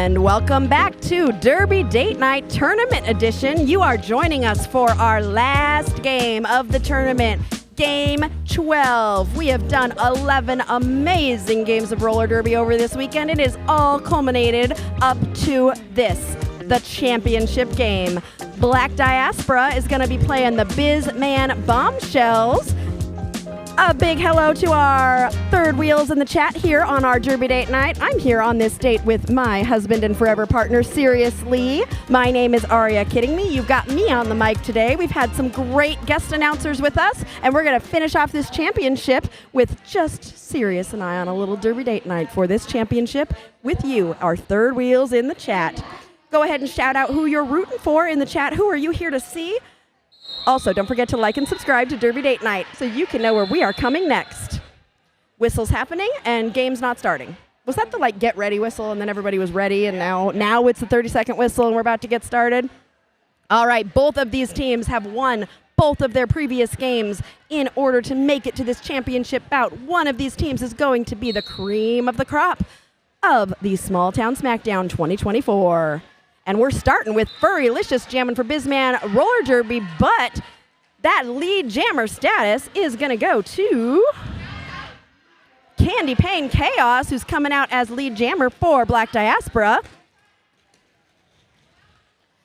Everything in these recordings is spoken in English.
And welcome back to Derby Date Night Tournament Edition. You are joining us for our last game of the tournament, Game 12. We have done 11 amazing games of roller derby over this weekend. It is all culminated up to this, the championship game. Black Diaspora is going to be playing the BisMan Bombshellz. A big hello to our third wheels in the chat here on our Derby Date Night. I'm here on this date with my husband and forever partner, Seriously. My name is Aria. Kidding me? You've got me on the mic today. We've had some great guest announcers with us, and we're going to finish off this championship with just Serious and I on a little Derby Date Night for this championship with you, our third wheels in the chat. Go ahead and shout out who you're rooting for in the chat. Who are you here to see? Also, don't forget to like and subscribe to Derby Date Night so you can know where we are coming next. Whistle's happening and game's not starting. Was that the get ready whistle and then everybody was ready and now it's the 30-second whistle and we're about to get started? All right, both of these teams have won both of their previous games in order to make it to this championship bout. One of these teams is going to be the cream of the crop of the Smalltown Smackdown 2024. And we're starting with Furrylicious jamming for BisMan Roller Derby, but that lead jammer status is going to go to Candy Pane Chaos, who's coming out as lead jammer for Black Diaspora.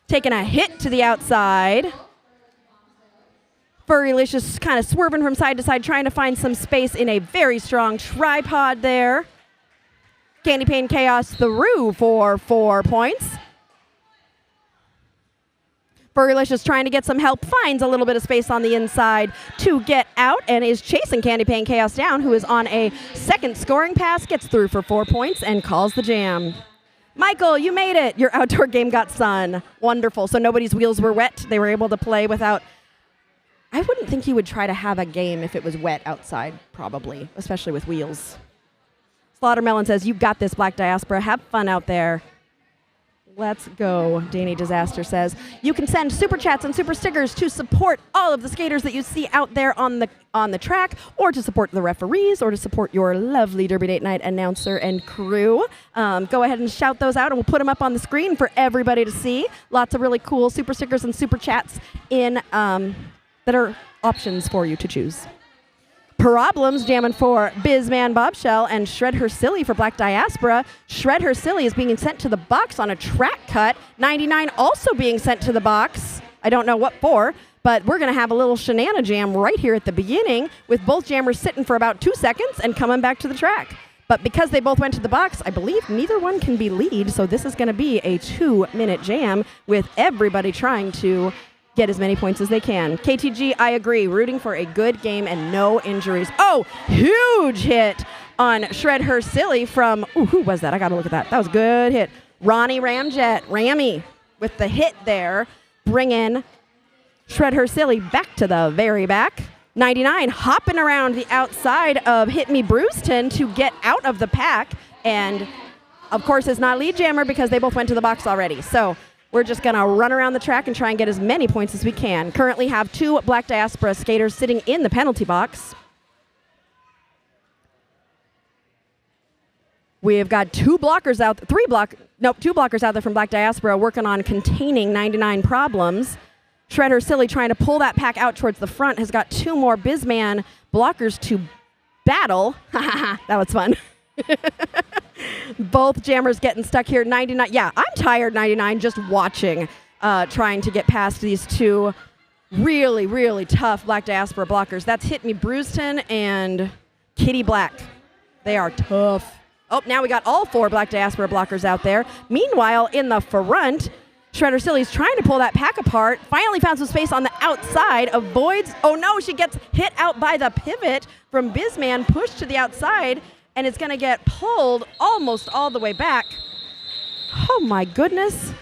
Taking a hit to the outside. Furrylicious kind of swerving from side to side, trying to find some space in a very strong tripod there. Candy Pane Chaos through for 4 points. Furrylicious trying to get some help, finds a little bit of space on the inside to get out and is chasing Candy Pane Chaos down, who is on a second scoring pass, gets through for 4 points and calls the jam. Michael, you made it. Your outdoor game got sun. Wonderful. So nobody's wheels were wet. They were able to play without... I wouldn't think you would try to have a game if it was wet outside, probably, especially with wheels. Slaughtermelon says, you got this, Black Diaspora. Have fun out there. Let's go, Danny Disaster says. You can send super chats and super stickers to support all of the skaters that you see out there on the track, or to support the referees, or to support your lovely Derby Date Night announcer and crew. Go ahead and shout those out, and we'll put them up on the screen for everybody to see. Lots of really cool super stickers and super chats in that are options for you to choose. Problems jamming for BisMan Bombshell and Shred Her Silly for Black Diaspora. Shred Her Silly is being sent to the box on a track cut. 99 also being sent to the box. I don't know what for, but we're going to have a little shenana jam right here at the beginning with both jammers sitting for about 2 seconds and coming back to the track. But because they both went to the box, I believe neither one can be lead, so this is going to be a 2-minute jam with everybody trying to get as many points as they can. KTG, I agree. Rooting for a good game and no injuries. Oh, huge hit on Shred Her Silly from, who was that? I got to look at that. That was a good hit. Ronnie Ramjet, Rammy, with the hit there, bringing Shred Her Silly back to the very back. 99 hopping around the outside of Hit Me Brewston to get out of the pack. And, of course, is not lead jammer because they both went to the box already. So we're just going to run around the track and try and get as many points as we can. Currently have 2 Black Diaspora skaters sitting in the penalty box. We've got 2 blockers out there from Black Diaspora working on containing 99 problems. Shred Her Silly trying to pull that pack out towards the front has got 2 more BisMan blockers to battle. That was fun. Both jammers getting stuck here. 99. Yeah, I'm tired, 99, just watching, trying to get past these 2 really, really tough Black Diaspora blockers. That's Hit Me Brewston and Kitty Black. They are tough. Oh, now we got all 4 Black Diaspora blockers out there. Meanwhile, in the front, Shred Her Silly's trying to pull that pack apart. Finally found some space on the outside. Avoids. Oh, no, she gets hit out by the pivot from BisMan, pushed to the outside, and it's going to get pulled almost all the way back. Oh, my goodness.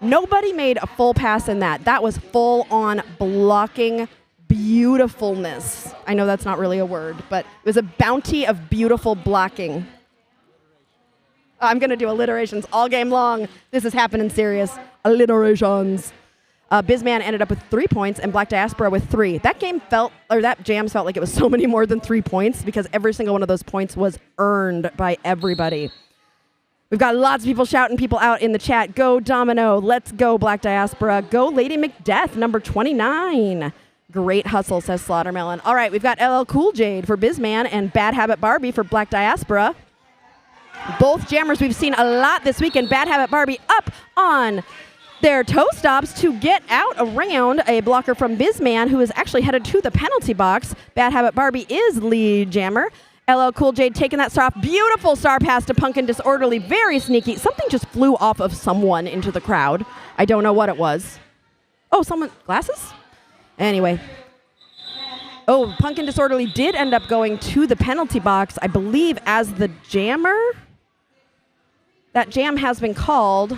Nobody made a full pass in that. That was full-on blocking beautifulness. I know that's not really a word, but it was a bounty of beautiful blocking. I'm going to do alliterations all game long. This is happening serious. Alliterations. BisMan ended up with 3 points and Black Diaspora with 3. That jam felt like it was so many more than 3 points because every single one of those points was earned by everybody. We've got lots of people shouting people out in the chat. Go Domino. Let's go Black Diaspora. Go Lady Macbeth, number 29. Great hustle, says Slaughtermelon. All right, we've got LL Cool J for BisMan and Bad Habit Barbie for Black Diaspora. Both jammers we've seen a lot this weekend. Bad Habit Barbie up on their toe stops to get out around a blocker from BisMan, who is actually headed to the penalty box. Bad Habit Barbie is lead jammer. LL Cool J taking that star off. Beautiful star pass to Punkin Disorderly. Very sneaky. Something just flew off of someone into the crowd. I don't know what it was. Oh, someone, glasses? Anyway. Oh, Punkin Disorderly did end up going to the penalty box, I believe, as the jammer. That jam has been called.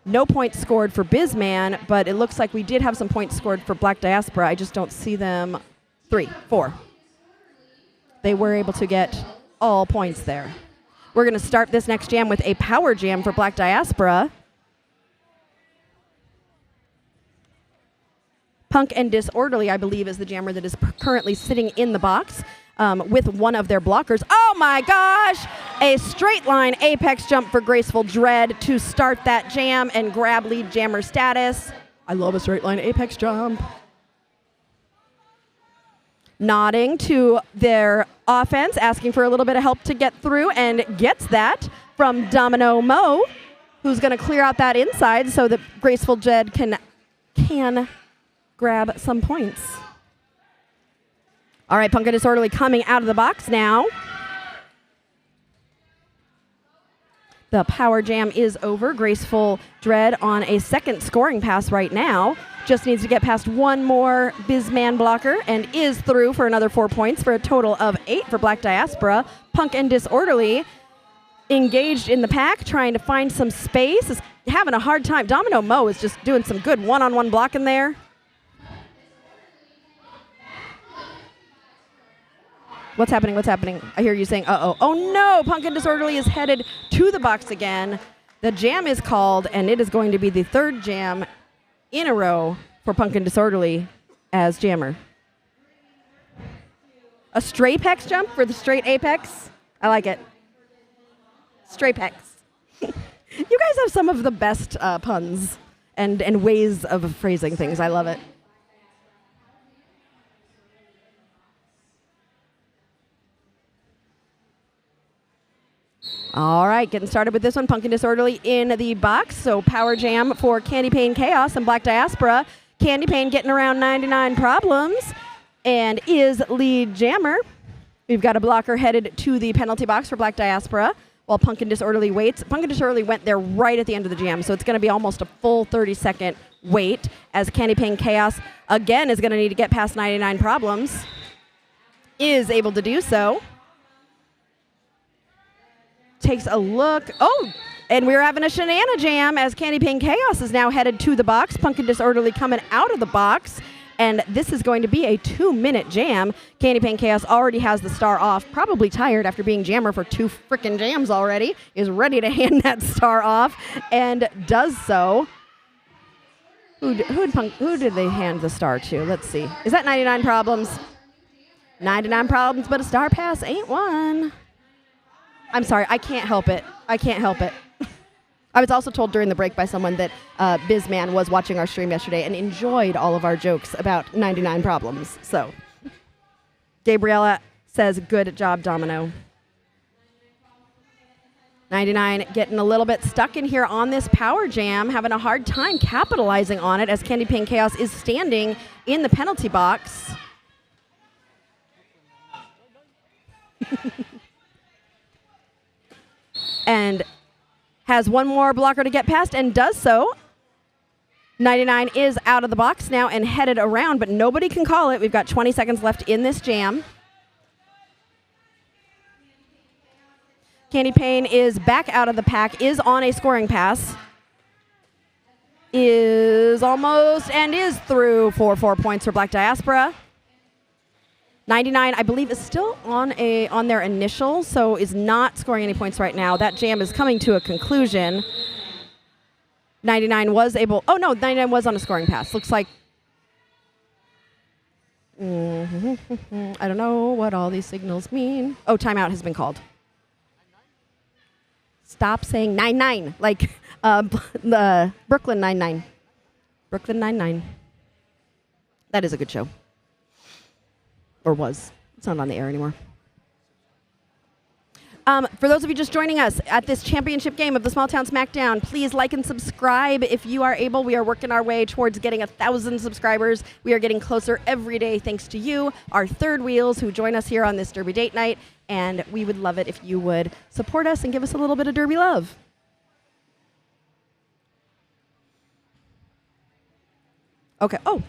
No points scored for BisMan, but it looks like we did have some points scored for Black Diaspora. I just don't see them. 3, 4. They were able to get all points there. We're going to start this next jam with a power jam for Black Diaspora. Punk and Disorderly, I believe, is the jammer that is currently sitting in the box with one of their blockers. Oh my gosh! A straight line apex jump for Graceful Dread to start that jam and grab lead jammer status. I love a straight line apex jump. Nodding to their offense, asking for a little bit of help to get through, and gets that from Domino Mo, who's going to clear out that inside so that Graceful Dread can grab some points. All right, Punk and Disorderly coming out of the box now. The power jam is over. Graceful Dread on a second scoring pass right now. Just needs to get past one more BisMan blocker and is through for another 4 points for a total of 8 for Black Diaspora. Punk and Disorderly engaged in the pack, trying to find some space, is having a hard time. Domino Mo is just doing some good one-on-one blocking there. What's happening? What's happening? I hear you saying, uh-oh. Oh, no! Punk and Disorderly is headed to the box again. The jam is called, and it is going to be the third jam in a row for Punk and Disorderly as jammer. A straight pex jump for the straight apex? I like it. Straight pex. You guys have some of the best puns and ways of phrasing things. I love it. All right, getting started with this one. Punk and Disorderly in the box. So power jam for Candy Pane Chaos and Black Diaspora. Candy Pane getting around 99 problems and is lead jammer. We've got a blocker headed to the penalty box for Black Diaspora while Punk and Disorderly waits. Punk and Disorderly went there right at the end of the jam, so it's going to be almost a full 30-second wait as Candy Pane Chaos, again, is going to need to get past 99 problems. Is able to do so. Takes a look. Oh, and we're having a Shenana jam as Candy Pane Chaos is now headed to the box. Punk and Disorderly coming out of the box. And this is going to be a 2-minute jam. Candy Pane Chaos already has the star off, probably tired after being jammer for 2 frickin' jams already, is ready to hand that star off, and does so. Who did they hand the star to? Let's see. Is that 99 problems? 99 problems, but a star pass ain't one. I'm sorry, I can't help it. I can't help it. I was also told during the break by someone that BisMan was watching our stream yesterday and enjoyed all of our jokes about 99 problems. So, Gabriella says, good job, Domino. 99 getting a little bit stuck in here on this power jam, having a hard time capitalizing on it as Candy Pane Chaos is standing in the penalty box. And has one more blocker to get past and does so. 99 is out of the box now and headed around, but nobody can call it. We've got 20 seconds left in this jam. Candy Pane is back out of the pack, is on a scoring pass. Is almost and is through for 4 points for Black Diaspora. 99, I believe, is still on their initial, so is not scoring any points right now. That jam is coming to a conclusion. 99 was able... Oh, no, 99 was on a scoring pass. Looks like... I don't know what all these signals mean. Oh, timeout has been called. Stop saying 9-9, like the Brooklyn Nine-Nine. Brooklyn Nine-Nine. That is a good show. Or was. It's not on the air anymore. For those of you just joining us at this championship game of the Smalltown Smackdown, please like and subscribe if you are able. We are working our way towards getting 1,000 subscribers. We are getting closer every day thanks to you, our third wheels who join us here on this Derby date night. And we would love it if you would support us and give us a little bit of Derby love. Okay. Oh,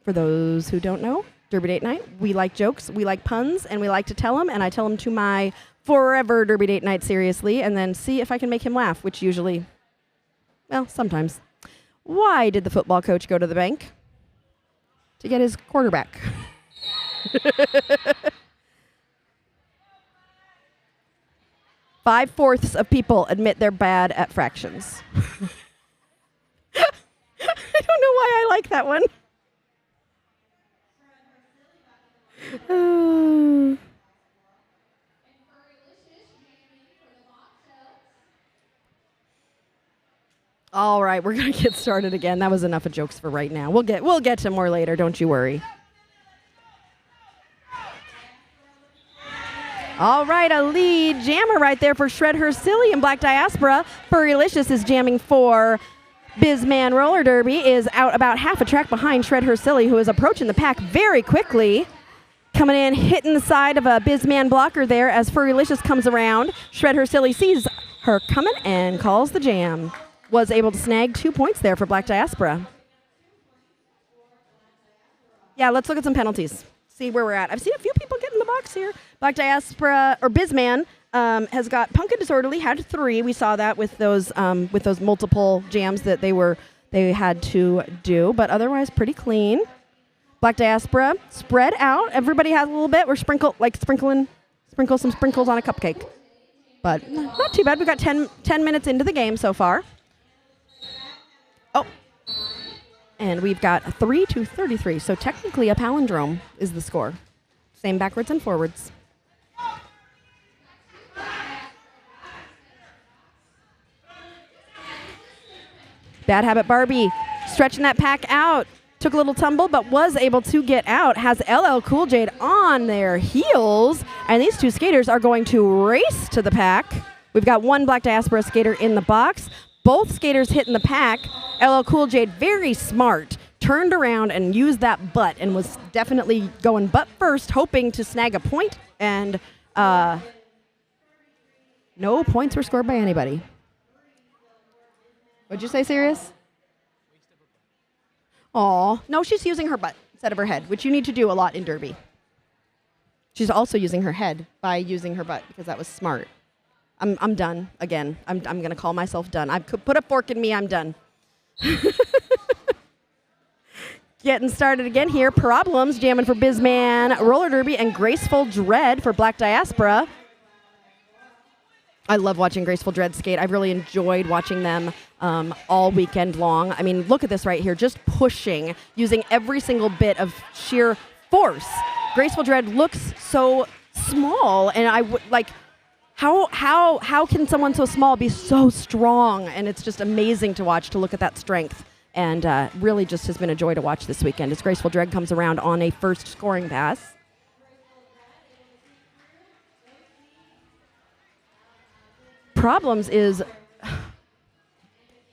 for those who don't know, Derby date night, we like jokes, we like puns, and we like to tell them. And I tell them to my forever Derby date night seriously, and then see if I can make him laugh, which usually, well, sometimes. Why did the football coach go to the bank? To get his quarterback. 5/4 of people admit they're bad at fractions. I don't know why I like that one. All right, we're gonna get started again. That was enough of jokes for right now. We'll get to more later. Don't you worry. All right, a lead jammer right there for Shred Her Silly and Black Diaspora. Furrylicious is jamming for BisMan Roller Derby, is out about half a track behind Shred Her Silly, who is approaching the pack very quickly. Coming in, hitting the side of a BisMan blocker there as Furrylicious comes around. Shred Her Silly sees her coming and calls the jam. Was able to snag 2 points there for Black Diaspora. Yeah, let's look at some penalties. See where we're at. I've seen a few people get in the box here. Black Diaspora, or BisMan, has got Punk and Disorderly, had 3. We saw that with those multiple jams that they had to do, but otherwise pretty clean. Black Diaspora spread out. Everybody has a little bit. We're sprinkle some sprinkles on a cupcake, but not too bad. We've got 10 minutes into the game so far. Oh, and we've got 3-33. So technically a palindrome is the score. Same backwards and forwards. Bad Habit Barbie stretching that pack out. Took a little tumble, but was able to get out. Has LL Cool J on their heels. And these two skaters are going to race to the pack. We've got one Black Diaspora skater in the box. Both skaters hitting the pack. LL Cool J, very smart, turned around and used that butt and was definitely going butt first, hoping to snag a point. And no points were scored by anybody. What'd you say, Sirius? Aw, no, she's using her butt instead of her head, which you need to do a lot in Derby. She's also using her head by using her butt because that was smart. I'm done again. I'm going to call myself done. I could put a fork in me. I'm done. Getting started again here. Problems jamming for BisMan Roller Derby and Graceful Dread for Black Diaspora. I love watching Graceful Dread skate. I've really enjoyed watching them all weekend long. I mean, look at this right here. Just pushing, using every single bit of sheer force. Graceful Dread looks so small, and I would like... How can someone so small be so strong? And it's just amazing to watch, to look at that strength. And really just has been a joy to watch this weekend as Graceful Dread comes around on a first scoring pass. Problems is...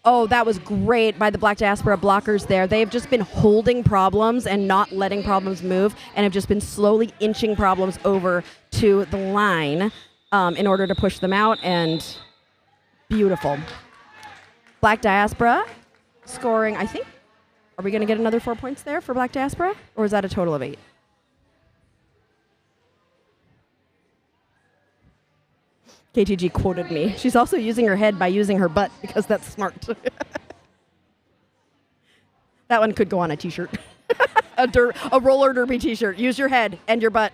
Oh, that was great by the Black Diaspora blockers there. They've just been holding Problems and not letting Problems move, and have just been slowly inching Problems over to the line. In order to push them out, and beautiful. Black Diaspora scoring, I think. Are we going to get another 4 points there for Black Diaspora? Or is that a total of 8? KTG quoted me. She's also using her head by using her butt because that's smart. That one could go on a t-shirt. a roller derby t-shirt. Use your head and your butt.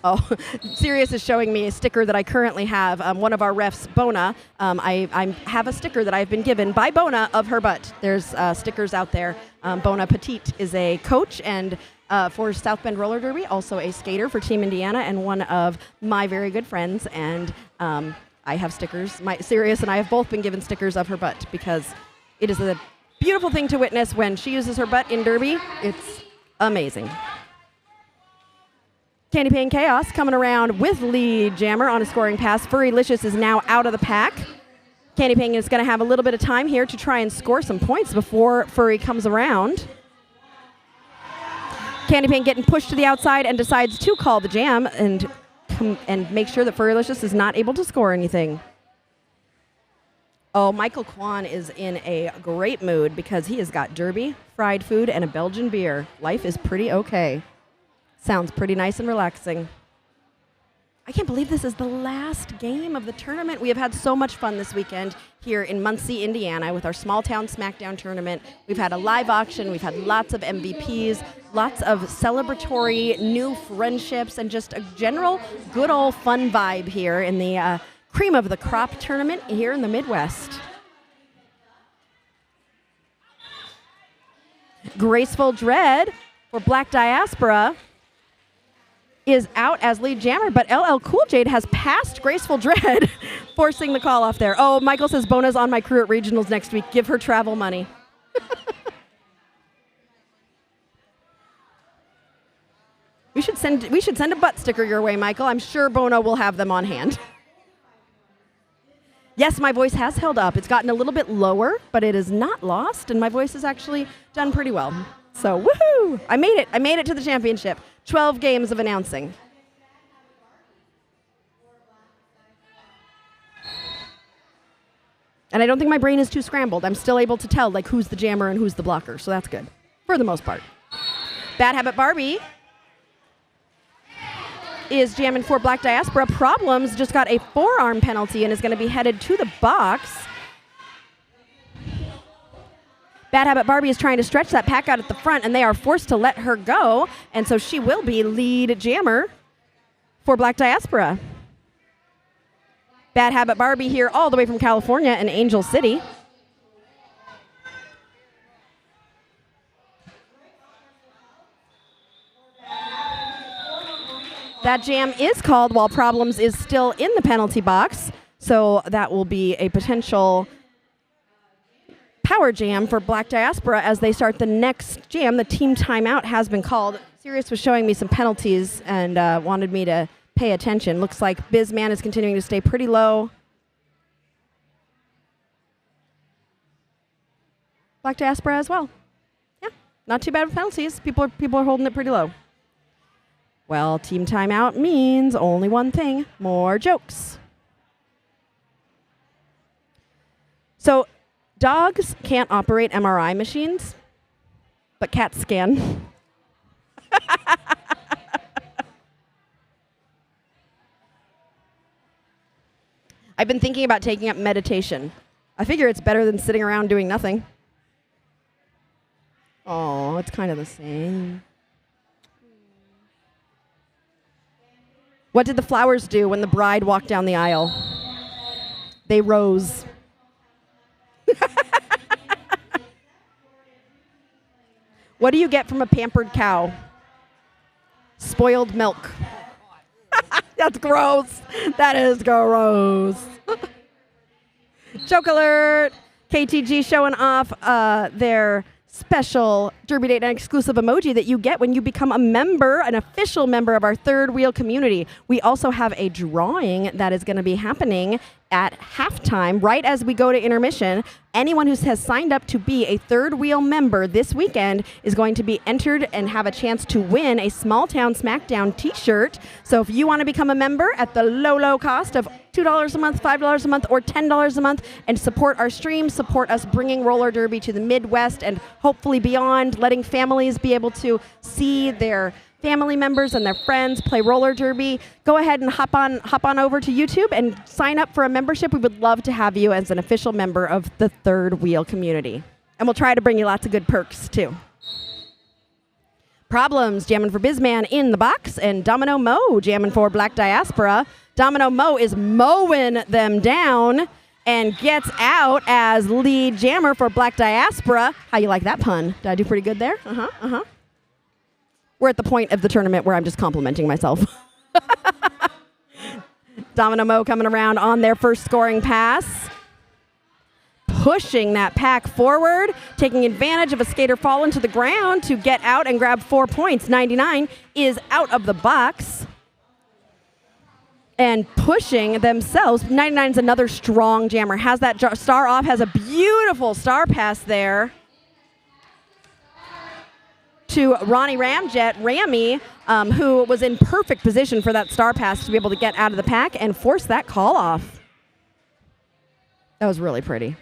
Oh, Sirius is showing me a sticker that I currently have. One of our refs, Bona, I have a sticker that I've been given by Bona of her butt. There's stickers out there. Bona Petite is a coach and for South Bend Roller Derby, also a skater for Team Indiana, and one of my very good friends. And I have stickers. Sirius and I have both been given stickers of her butt because it is a beautiful thing to witness when she uses her butt in Derby. It's amazing. Candy Pane Chaos coming around with lead jammer on a scoring pass. Furrylicious is now out of the pack. Candy Pane is going to have a little bit of time here to try and score some points before Furry comes around. Candy Pane getting pushed to the outside and decides to call the jam and make sure that Furrylicious is not able to score anything. Oh, Michael Kwan is in a great mood because he has got Derby, fried food, and a Belgian beer. Life is pretty okay. Sounds pretty nice and relaxing. I can't believe this is the last game of the tournament. We have had so much fun this weekend here in Muncie, Indiana with our Smalltown Smackdown tournament. We've had a live auction. We've had lots of MVPs, lots of celebratory new friendships, and just a general good old fun vibe here in the cream of the crop tournament here in the Midwest. Graceful Dread for Black Diaspora is out as lead jammer, but LL Cool J has passed Graceful Dread, forcing the call off there. Oh, Michael says Bona's on my crew at regionals next week. Give her travel money. We should send a butt sticker your way, Michael. I'm sure Bona will have them on hand. Yes, my voice has held up. It's gotten a little bit lower, but it is not lost, and my voice has actually done pretty well. So, woohoo! I made it. I made it to the championship. 12 games of announcing. And I don't think my brain is too scrambled. I'm still able to tell like who's the jammer and who's the blocker, so that's good for the most part. Bad Habit Barbie is jamming for Black Diaspora. Problems just got a forearm penalty and is going to be headed to the box. Bad Habit Barbie is trying to stretch that pack out at the front, and they are forced to let her go, and so she will be lead jammer for Black Diaspora. Bad Habit Barbie here all the way from California in Angel City. That jam is called while Problems is still in the penalty box, so that will be a potential power jam for Black Diaspora as they start the next jam. The team timeout has been called. Sirius was showing me some penalties and wanted me to pay attention. Looks like BisMan is continuing to stay pretty low. Black Diaspora as well. Yeah, not too bad with penalties. People are holding it pretty low. Well, team timeout means only one thing, more jokes. So, dogs can't operate MRI machines, but cats can. I've been thinking about taking up meditation. I figure it's better than sitting around doing nothing. Oh, it's kind of the same. What did the flowers do when the bride walked down the aisle? They rose. What do you get from a pampered cow? Spoiled milk. That's gross. That is gross. Joke alert. KTG showing off their special Derby Date Night exclusive emoji that you get when you become a member, an official member of our Third Wheel community. We also have a drawing that is going to be happening at halftime, right as we go to intermission. Anyone who has signed up to be a Third Wheel member this weekend is going to be entered and have a chance to win a Smalltown Smackdown t-shirt. So if you want to become a member at the low cost of $2 a month, $5 a month, or $10 a month, and support our stream, support us bringing roller derby to the Midwest and hopefully beyond, letting families be able to see their family members and their friends play roller derby, go ahead and hop on over to YouTube and sign up for a membership. We would love to have you as an official member of the Third Wheel community. And we'll try to bring you lots of good perks, too. Problems jamming for BisMan in the box, and Domino Mo jamming for Black Diaspora. Domino Mo is mowing them down and gets out as lead jammer for Black Diaspora. How you like that pun? Did I do pretty good there? We're at the point of the tournament where I'm just complimenting myself. Domino Mo coming around on their first scoring pass. Pushing that pack forward, taking advantage of a skater falling to the ground to get out and grab 4 points. 99 is out of the box and pushing themselves. 99 is another strong jammer. Has that star off, has a beautiful star pass there to Ronnie Ramjet, Rammy, who was in perfect position for that star pass to be able to get out of the pack and force that call off. That was really pretty.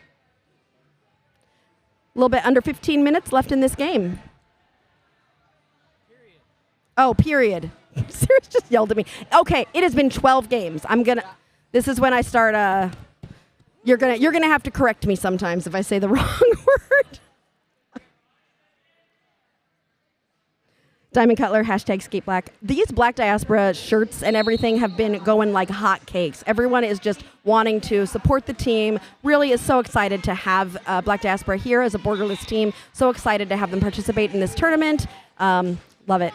A little bit under 15 minutes left in this game. Period. Oh, period. Sirius just yelled at me. Okay, it has been 12 games. This is when I start, you're gonna have to correct me sometimes if I say the wrong word. Diamond Cutler, #SkateBlack. These Black Diaspora shirts and everything have been going like hotcakes. Everyone is just wanting to support the team. Really is so excited to have Black Diaspora here as a borderless team. So excited to have them participate in this tournament. Love it.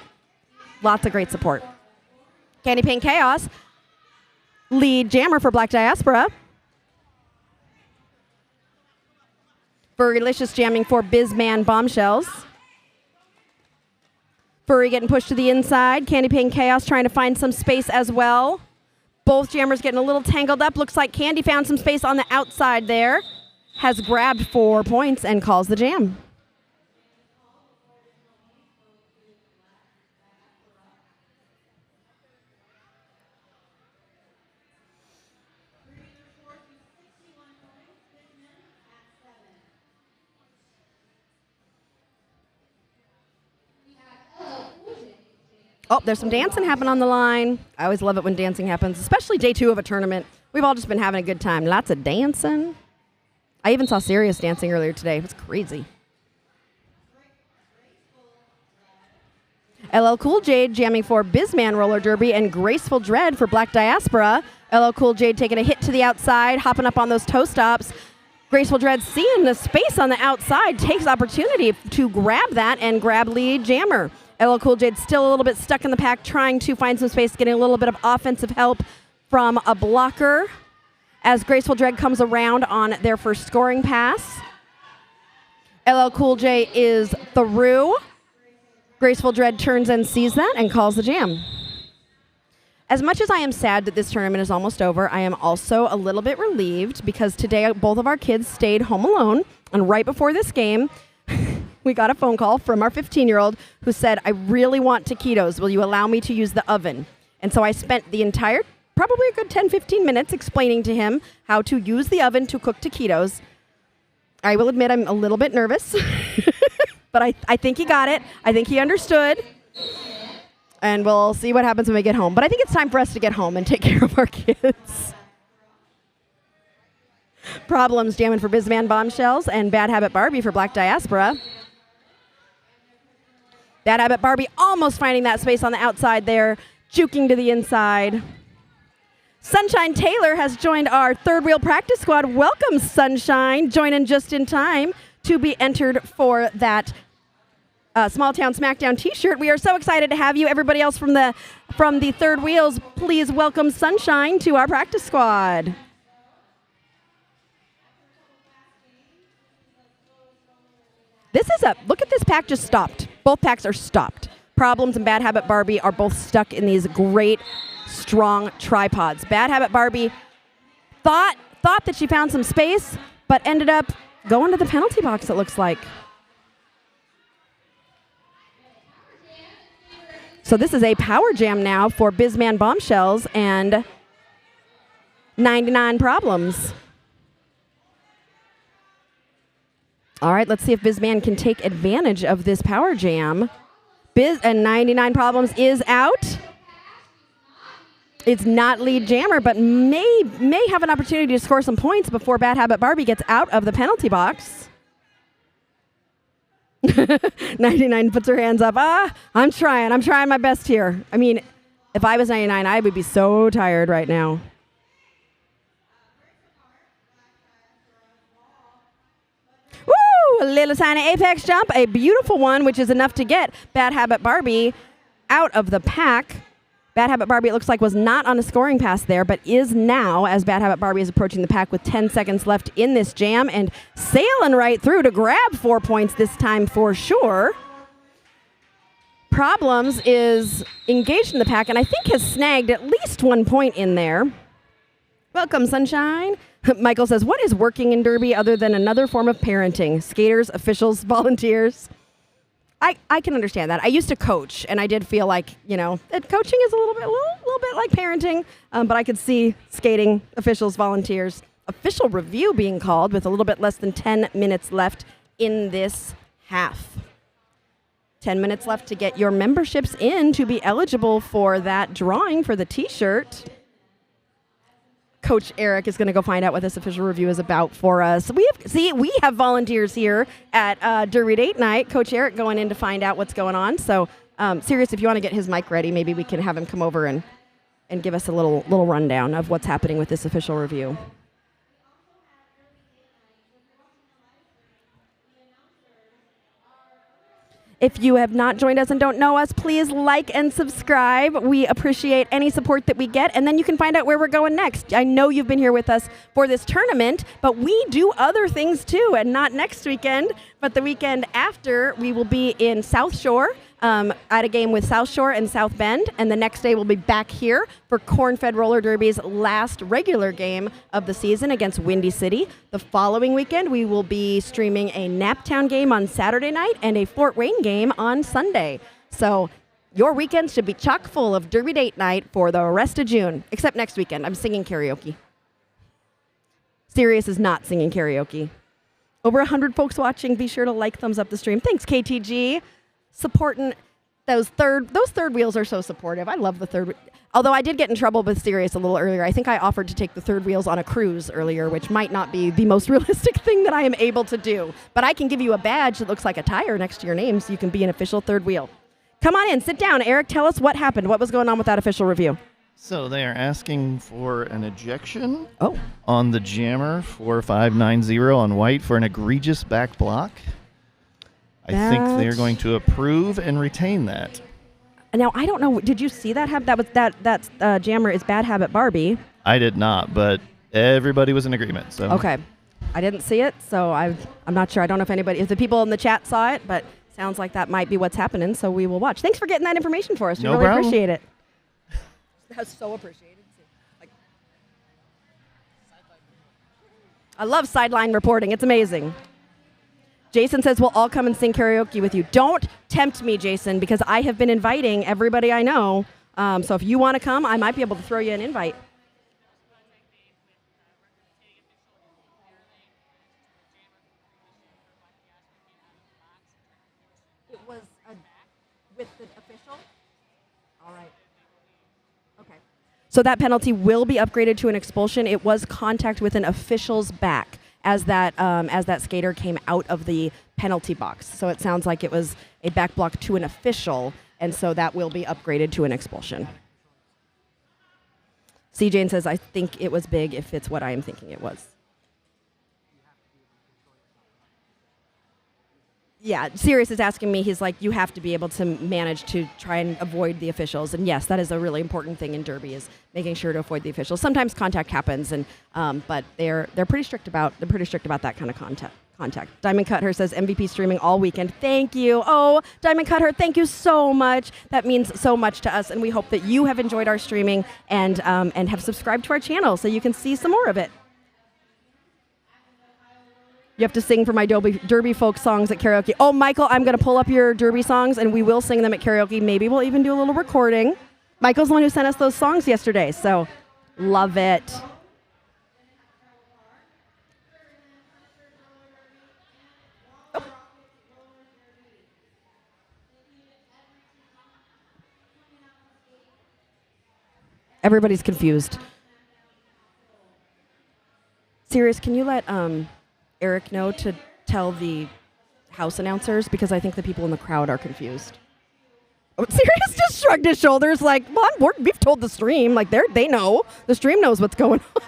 Lots of great support. Candy Paint Chaos, lead jammer for Black Diaspora. Furrylicious jamming for BisMan Bombshellz. Furry getting pushed to the inside. Candy Paint Chaos trying to find some space as well. Both jammers getting a little tangled up. Looks like Candy found some space on the outside there. Has grabbed 4 points and calls the jam. Oh, there's some dancing happening on the line. I always love it when dancing happens, especially day 2 of a tournament. We've all just been having a good time. Lots of dancing. I even saw Sirius dancing earlier today. It was crazy. LL Cool J jamming for BisMan Roller Derby and Graceful Dread for Black Diaspora. LL Cool J taking a hit to the outside, hopping up on those toe stops. Graceful Dread seeing the space on the outside, takes opportunity to grab that and grab lead jammer. LL Cool J still a little bit stuck in the pack, trying to find some space, getting a little bit of offensive help from a blocker as Graceful Dread comes around on their first scoring pass. LL Cool J is through. Graceful Dread turns and sees that and calls the jam. As much as I am sad that this tournament is almost over, I am also a little bit relieved because today both of our kids stayed home alone, and right before this game, we got a phone call from our 15-year-old who said, I really want taquitos. Will you allow me to use the oven? And so I spent the entire, probably a good 10, 15 minutes explaining to him how to use the oven to cook taquitos. I will admit I'm a little bit nervous, but I think he got it. I think he understood. And we'll see what happens when we get home. But I think it's time for us to get home and take care of our kids. Problems jamming for BisMan Bombshellz and Bad Habit Barbie for Black Diaspora. Bad Habit Barbie almost finding that space on the outside there, juking to the inside. Sunshine Taylor has joined our third wheel practice squad. Welcome, Sunshine, joining just in time to be entered for that Smalltown Smackdown t-shirt. We are so excited to have you. Everybody else from the third wheels, please welcome Sunshine to our practice squad. Look at this pack just stopped. Both packs are stopped. Problems and Bad Habit Barbie are both stuck in these great, strong tripods. Bad Habit Barbie thought that she found some space, but ended up going to the penalty box, it looks like. So this is a power jam now for BisMan Bombshellz and 99 Problems. All right, let's see if BisMan can take advantage of this power jam. And 99 Problems is out. It's not lead jammer, but may have an opportunity to score some points before Bad Habit Barbie gets out of the penalty box. 99 puts her hands up. I'm trying my best here. I mean, if I was 99, I would be so tired right now. A little tiny apex jump, a beautiful one, which is enough to get Bad Habit Barbie out of the pack. Bad Habit Barbie, it looks like, was not on a scoring pass there, but is now, as Bad Habit Barbie is approaching the pack with 10 seconds left in this jam and sailing right through to grab 4 points this time for sure. Problems is engaged in the pack and I think has snagged at least 1 point in there. Welcome, Sunshine. Michael says, what is working in Derby other than another form of parenting? Skaters, officials, volunteers? I can understand that. I used to coach, and I did feel like, that coaching is a little bit like parenting, but I could see skating, officials, volunteers, official review being called with a little bit less than 10 minutes left in this half. 10 minutes left to get your memberships in to be eligible for that drawing for the T-shirt. Coach Eric is going to go find out what this official review is about for us. We have volunteers here at Derby Date Night. Coach Eric going in to find out what's going on. So, Sirius, if you want to get his mic ready, maybe we can have him come over and give us a little rundown of what's happening with this official review. If you have not joined us and don't know us, please like and subscribe. We appreciate any support that we get, and then you can find out where we're going next. I know you've been here with us for this tournament, but we do other things too, and not next weekend, but the weekend after. We will be in South Shore at a game with South Shore and South Bend, and the next day we'll be back here for Corn-Fed Roller Derby's last regular game of the season against Windy City. The following weekend we will be streaming a Naptown game on Saturday night and a Fort Wayne game on Sunday. So your weekend should be chock full of Derby Date Night for the rest of June, except next weekend. I'm singing karaoke. Sirius is not singing karaoke. Over 100 folks watching. Be sure to like, thumbs up the stream. Thanks, KTG. Supporting those third wheels are so supportive. I love the third. Although I did get in trouble with Sirius a little earlier. I think I offered to take the third wheels on a cruise earlier, which might not be the most realistic thing that I am able to do. But I can give you a badge that looks like a tire next to your name so you can be an official third wheel. Come on in, sit down. Eric, tell us what happened. What was going on with that official review? So they are asking for an ejection on the jammer 4590 on white for an egregious back block. I think they're going to approve and retain that. Now, I don't know. Did you see that happen? That jammer is Bad Habit Barbie. I did not, but everybody was in agreement. So okay. I didn't see it, so I'm not sure. I don't know if the people in the chat saw it, but sounds like that might be what's happening, so we will watch. Thanks for getting that information for us. We really appreciate it. That's so appreciated. I love sideline reporting. It's amazing. Jason says we'll all come and sing karaoke with you. Don't tempt me, Jason, because I have been inviting everybody I know. So if you want to come, I might be able to throw you an invite. It was with the official? All right. Okay. So that penalty will be upgraded to an expulsion. It was contact with an official's back as that skater came out of the penalty box. So it sounds like it was a back block to an official, and so that will be upgraded to an expulsion. C. Jane says, I think it was big if it's what I am thinking it was. Yeah, Sirius is asking me, he's like, you have to be able to manage to try and avoid the officials. And yes, that is a really important thing in Derby, is making sure to avoid the officials. Sometimes contact happens, and but they're pretty strict about that kind of contact. Diamond Cutter says MVP streaming all weekend. Thank you. Oh, Diamond Cutter, thank you so much. That means so much to us, and we hope that you have enjoyed our streaming and have subscribed to our channel so you can see some more of it. You have to sing for my Derby folk songs at karaoke. Oh, Michael, I'm going to pull up your Derby songs, and we will sing them at karaoke. Maybe we'll even do a little recording. Michael's the one who sent us those songs yesterday, so love it. Oh. Everybody's confused. Sirius, can you let Eric know to tell the house announcers, because I think the people in the crowd are confused. Oh, Sirius just shrugged his shoulders like, well, we've told the stream, like they know. The stream knows what's going on.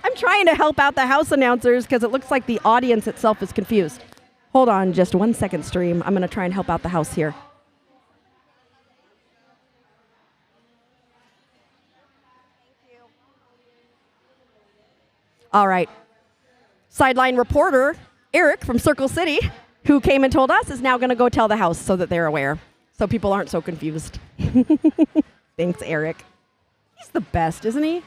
I'm trying to help out the house announcers because it looks like the audience itself is confused. Hold on just 1 second, stream. I'm going to try and help out the house here. All right. Sideline reporter Eric from Circle City, who came and told us, is now going to go tell the house so that they're aware, so people aren't so confused. Thanks, Eric. He's the best, isn't he?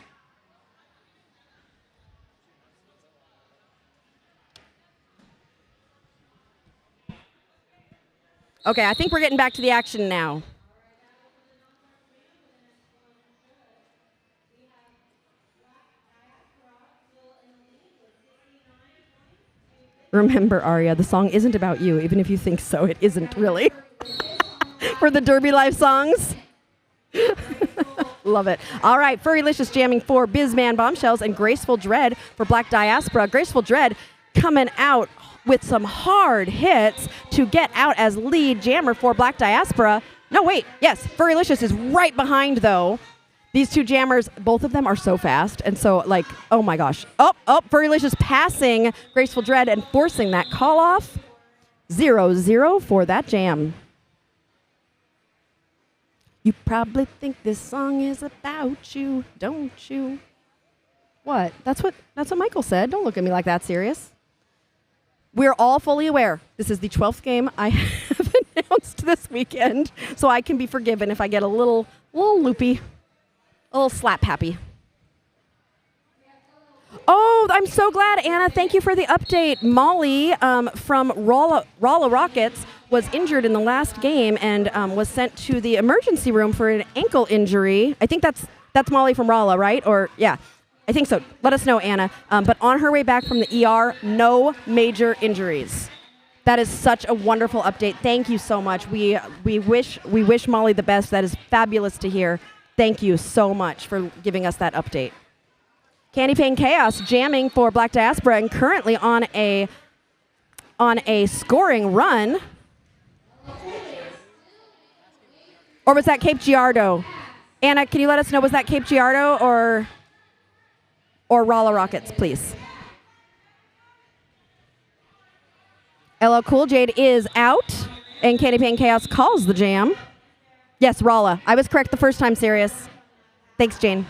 Okay, I think we're getting back to the action now. Remember, Aria, the song isn't about you, even if you think so. It isn't really. For the Derby Live songs. Love it. All right, Furrylicious jamming for BisMan, Bombshellz, and Graceful Dread for Black Diaspora. Graceful Dread coming out with some hard hits to get out as lead jammer for Black Diaspora. No, wait. Yes, Furrylicious is right behind, though. These two jammers, both of them are so fast. And so, like, oh, my gosh. Oh, Furrylicious passing Graceful Dread and forcing that call off. 0-0 for that jam. You probably think this song is about you, don't you? What? That's what Michael said. Don't look at me like that serious. We're all fully aware. This is the 12th game I have announced this weekend, so I can be forgiven if I get a little loopy, a little slap happy. Oh, I'm so glad, Anna. Thank you for the update. Molly from Rolla Rockets was injured in the last game and was sent to the emergency room for an ankle injury. I think that's Molly from Rolla, right? Or yeah, I think so. Let us know, Anna. But on her way back from the ER, no major injuries. That is such a wonderful update. Thank you so much. We wish Molly the best. That is fabulous to hear. Thank you so much for giving us that update. Candy Pane Chaos jamming for Black Diaspora and currently on a scoring run. Or was that Cape Giardo? Anna, can you let us know, was that Cape Giardo or Rolla Rockets, please? LL Cool Jade is out, and Candy Pane Chaos calls the jam. Yes, Rolla. I was correct the first time, Sirius. Thanks, Jane.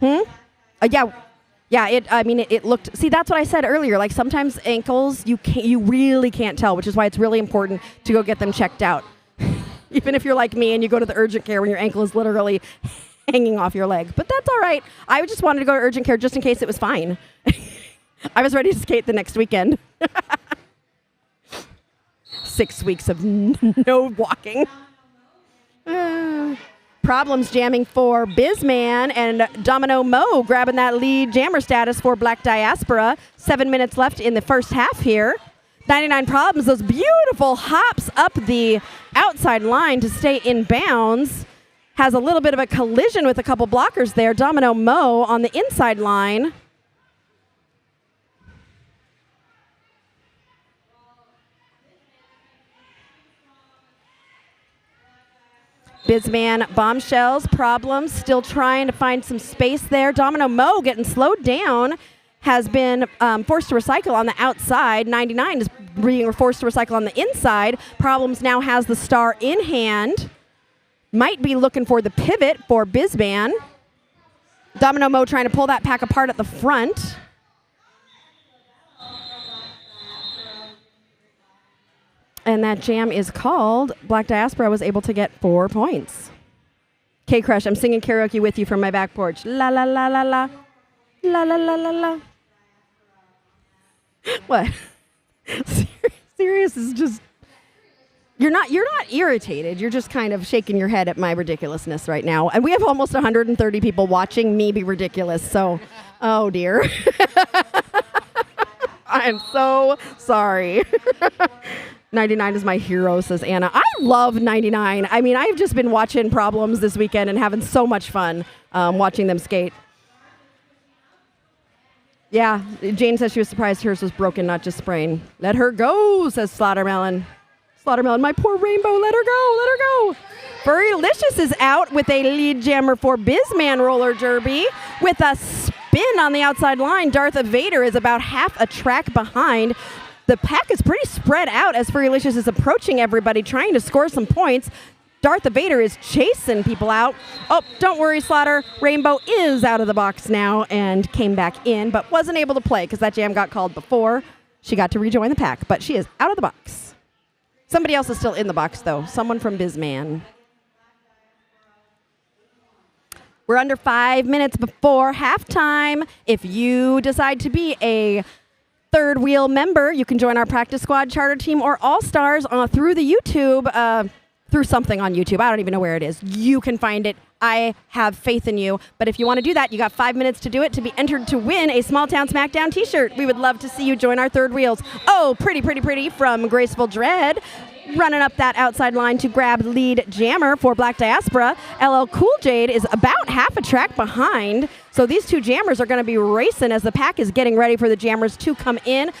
Yeah. It looked. See, that's what I said earlier. Like sometimes ankles, you really can't tell, which is why it's really important to go get them checked out. Even if you're like me and you go to the urgent care when your ankle is literally hanging off your leg. But that's all right. I just wanted to go to urgent care just in case it was fine. I was ready to skate the next weekend. 6 weeks of no walking. Problems jamming for BisMan and Domino Mo grabbing that lead jammer status for Black Diaspora. 7 minutes left in the first half here. 99 Problems, those beautiful hops up the outside line to stay in bounds. Has a little bit of a collision with a couple blockers there. Domino Mo on the inside line. BisMan, Bombshellz, Problems, still trying to find some space there. Domino Mo getting slowed down, has been forced to recycle on the outside. 99 is being forced to recycle on the inside. Problems now has the star in hand. Might be looking for the pivot for BisMan. Domino Mo trying to pull that pack apart at the front. And that jam is called. Black Diaspora was able to get 4 points. K-Crush, I'm singing karaoke with you from my back porch. La la la la la. La la la la la. What? Sirius is just... You're not irritated. You're just kind of shaking your head at my ridiculousness right now. And we have almost 130 people watching me be ridiculous. So, oh dear. I am so sorry. 99 is my hero, says Anna. I love 99. I mean, I've just been watching Problems this weekend and having so much fun watching them skate. Yeah, Jane says she was surprised hers was broken, not just sprained. Let her go, says Slaughtermelon. Slaughtermelon, my poor rainbow, let her go, let her go. Furrylicious is out with a lead jammer for BisMan roller derby with a spin on the outside line. Darth Vader is about half a track behind. The pack is pretty spread out as Furrylicious is approaching everybody, trying to score some points. Darth Vader is chasing people out. Oh, don't worry, Slaughter. Rainbow is out of the box now and came back in, but wasn't able to play because that jam got called before she got to rejoin the pack, but she is out of the box. Somebody else is still in the box, though. Someone from BisMan. We're under 5 minutes before halftime. If you decide to be a third wheel member, you can join our practice squad, charter team, or all-stars through the YouTube, through something on YouTube. I don't even know where it is. You can find it. I have faith in you. But if you want to do that, you got 5 minutes to do it to be entered to win a Smalltown Smackdown t-shirt. We would love to see you join our third wheels. Oh, pretty from Graceful Dread. Running up that outside line to grab lead jammer for Black Diaspora. LL Cool Jade is about half a track behind. So these two jammers are going to be racing as the pack is getting ready for the jammers to come in.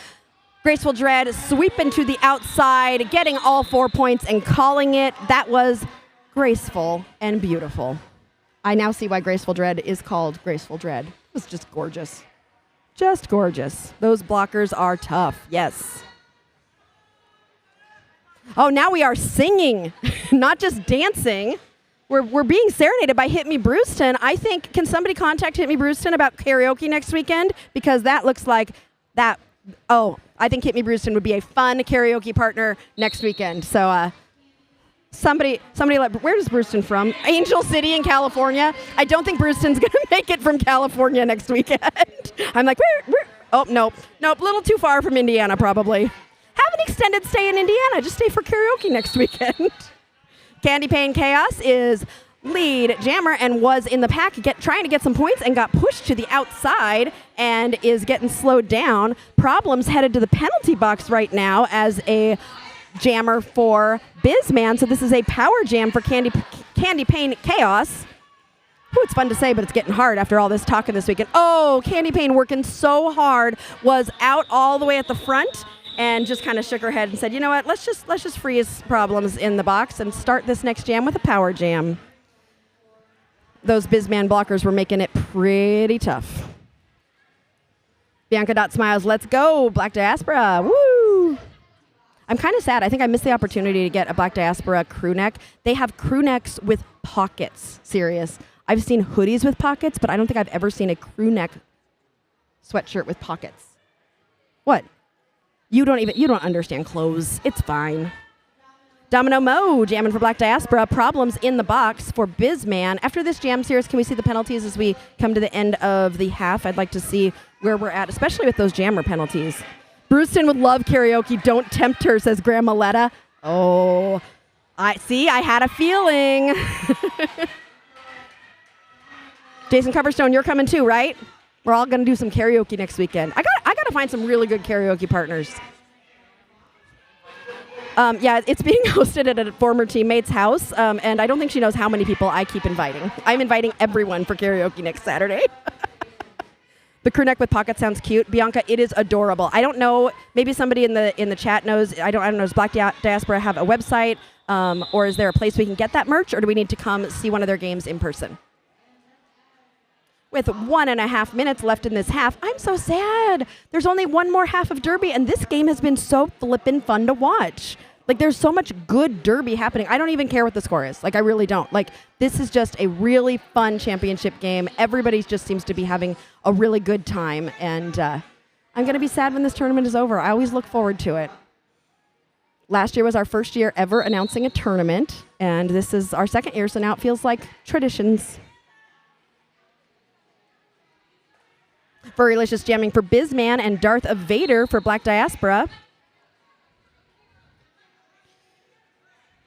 Graceful Dread sweeping to the outside, getting all 4 points and calling it. That was graceful and beautiful. I now see why Graceful Dread is called Graceful Dread. It was just gorgeous. Just gorgeous. Those blockers are tough, yes. Oh, now we are singing, not just dancing. We're being serenaded by Hit Me Brewston. I think, can somebody contact Hit Me Brewston about karaoke next weekend? Because that looks like that. Oh, I think Hit Me Brewston would be a fun karaoke partner next weekend. So somebody where is Brewston from? Angel City in California. I don't think Brewston's going to make it from California next weekend. I'm like, where? Oh, nope, a little too far from Indiana probably. Have an extended stay in Indiana. Just stay for karaoke next weekend. Candy Pain Chaos is lead jammer and was in the pack trying to get some points and got pushed to the outside and is getting slowed down. Problems headed to the penalty box right now as a jammer for BisMan. So this is a power jam for Candy Pain Chaos. Ooh, it's fun to say, but it's getting hard after all this talking this weekend. Oh, Candy Pain working so hard, was out all the way at the front and just kind of shook her head and said, you know what, let's just freeze Problems in the box and start this next jam with a power jam. Those BisMan blockers were making it pretty tough. Bianca.Smiles, let's go, Black Diaspora, woo! I'm kind of sad. I think I missed the opportunity to get a Black Diaspora crew neck. They have crew necks with pockets, serious. I've seen hoodies with pockets, but I don't think I've ever seen a crew neck sweatshirt with pockets. What? You don't understand clothes. It's fine. Domino Mo jamming for Black Diaspora. Problems in the box for BisMan. After this jam series, can we see the penalties as we come to the end of the half? I'd like to see where we're at, especially with those jammer penalties. Brewston would love karaoke. Don't tempt her, says Grandma Letta. Oh, I had a feeling. Jason Coverstone, you're coming too, right? We're all going to do some karaoke next weekend. I got to find some really good karaoke partners. Yeah, it's being hosted at a former teammate's house, and I don't think she knows how many people I keep inviting. I'm inviting everyone for karaoke next Saturday. The crew neck with pocket sounds cute. Bianca, it is adorable. I don't know, maybe somebody in the chat knows, I don't know, does Black Diaspora have a website, or is there a place we can get that merch, or do we need to come see one of their games in person? With 1.5 minutes left in this half, I'm so sad. There's only one more half of Derby, and this game has been so flippin' fun to watch. Like, there's so much good Derby happening. I don't even care what the score is. Like, I really don't. Like, this is just a really fun championship game. Everybody just seems to be having a really good time, and I'm going to be sad when this tournament is over. I always look forward to it. Last year was our first year ever announcing a tournament, and this is our second year, so now it feels like traditions. Furrylicious jamming for BisMan and Darth Vader for Black Diaspora.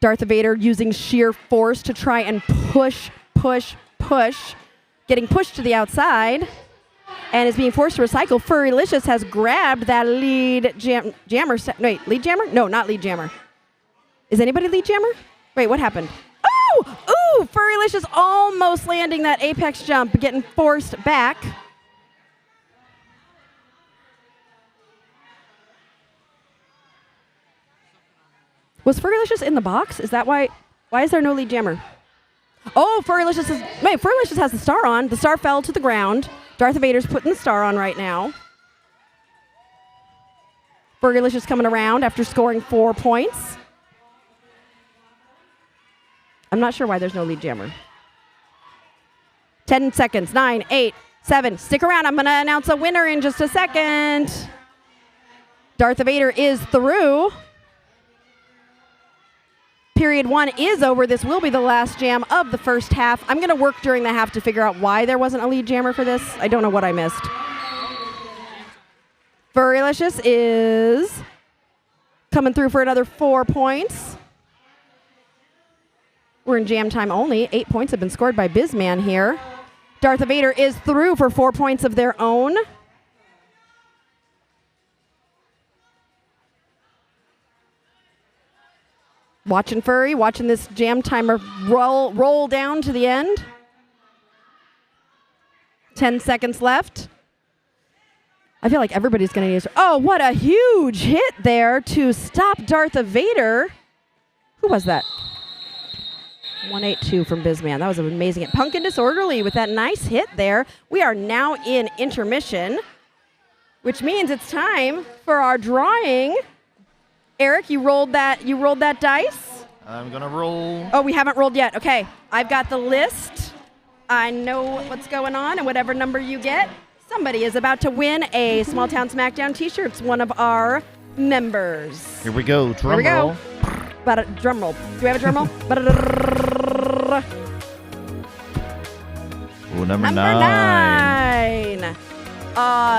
Darth Vader using sheer force to try and push. Getting pushed to the outside and is being forced to recycle. Furrylicious has grabbed that lead jammer. Wait, lead jammer? No, not lead jammer. Is anybody lead jammer? Wait, what happened? Oh! Ooh! Furrylicious almost landing that apex jump, getting forced back. Was Furrylicious in the box? Is that why is there no lead jammer? Oh, Furrylicious has the star on. The star fell to the ground. Darth Vader's putting the star on right now. Furrylicious coming around after scoring 4 points. I'm not sure why there's no lead jammer. 10 seconds. 9, 8, 7. Stick around. I'm going to announce a winner in just a second. Darth Vader is through. Period 1 is over. This will be the last jam of the first half. I'm going to work during the half to figure out why there wasn't a lead jammer for this. I don't know what I missed. Furrylicious is coming through for another 4 points. We're in jam time only. 8 points have been scored by BisMan here. Darth Vader is through for 4 points of their own. Watching Furry, watching this jam timer roll down to the end. 10 seconds left. I feel like everybody's going to use... Oh, what a huge hit there to stop Darth Vader. Who was that? 182 from BisMan. That was an amazing hit. Pumpkin Disorderly with that nice hit there. We are now in intermission, which means it's time for our drawing. Eric, you rolled that dice? I'm going to roll. Oh, we haven't rolled yet. Okay. I've got the list. I know what's going on, and whatever number you get, somebody is about to win a Smalltown Smackdown t-shirt. It's one of our members. Here we go. Drum roll. Drum roll. Do we have a drum roll? Ooh, number 9.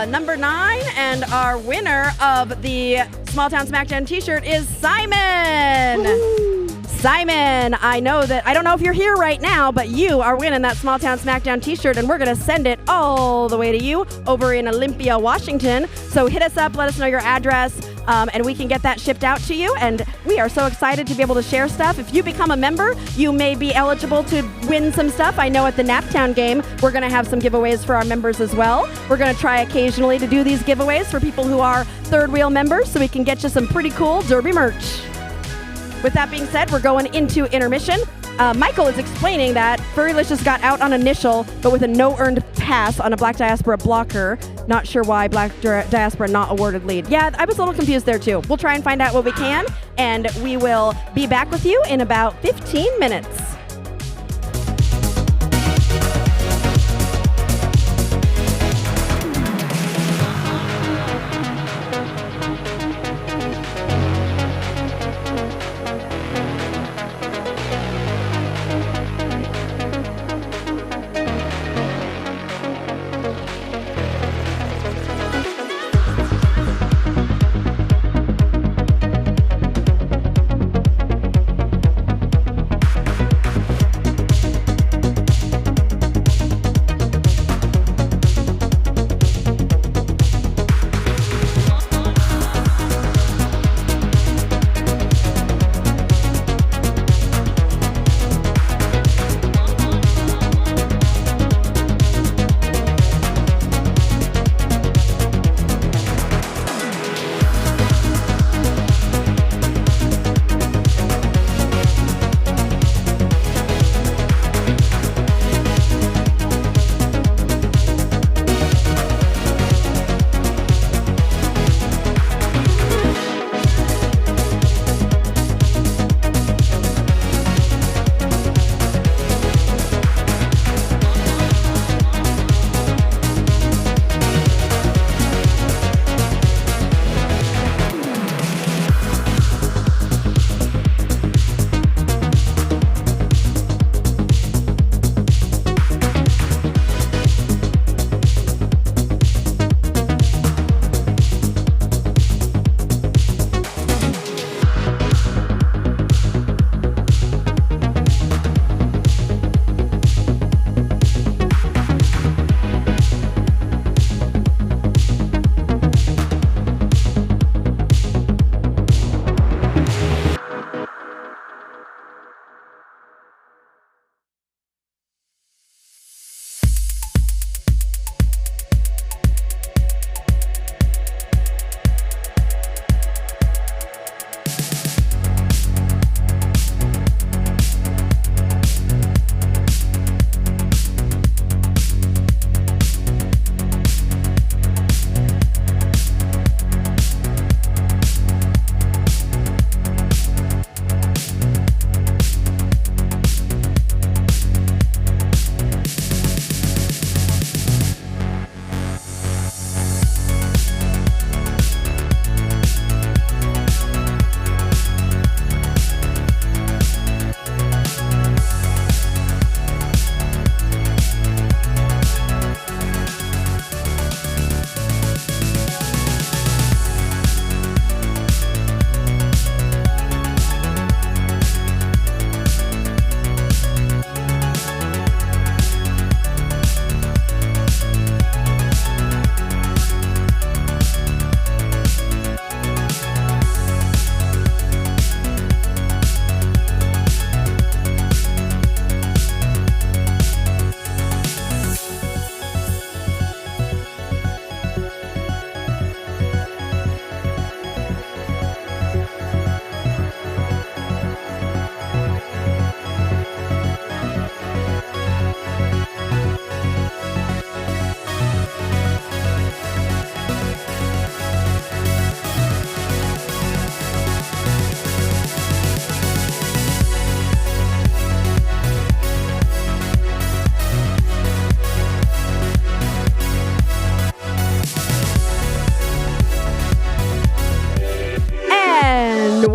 Number 9, and our winner of the Smalltown Smackdown t-shirt is Simon. Woo-hoo. Simon, I don't know if you're here right now, but you are winning that Smalltown Smackdown t-shirt, and we're going to send it all the way to you over in Olympia, Washington. So hit us up, let us know your address, and we can get that shipped out to you. And we are so excited to be able to share stuff. If you become a member, you may be eligible to win some stuff. I know at the Naptown game, we're going to have some giveaways for our members as well. We're going to try occasionally to do these giveaways for people who are third wheel members, so we can get you some pretty cool Derby merch. With that being said, we're going into intermission. Michael is explaining that Furrylicious got out on initial, but with a no earned pass on a Black Diaspora blocker. Not sure why Black Diaspora not awarded lead. Yeah, I was a little confused there too. We'll try and find out what we can, and we will be back with you in about 15 minutes.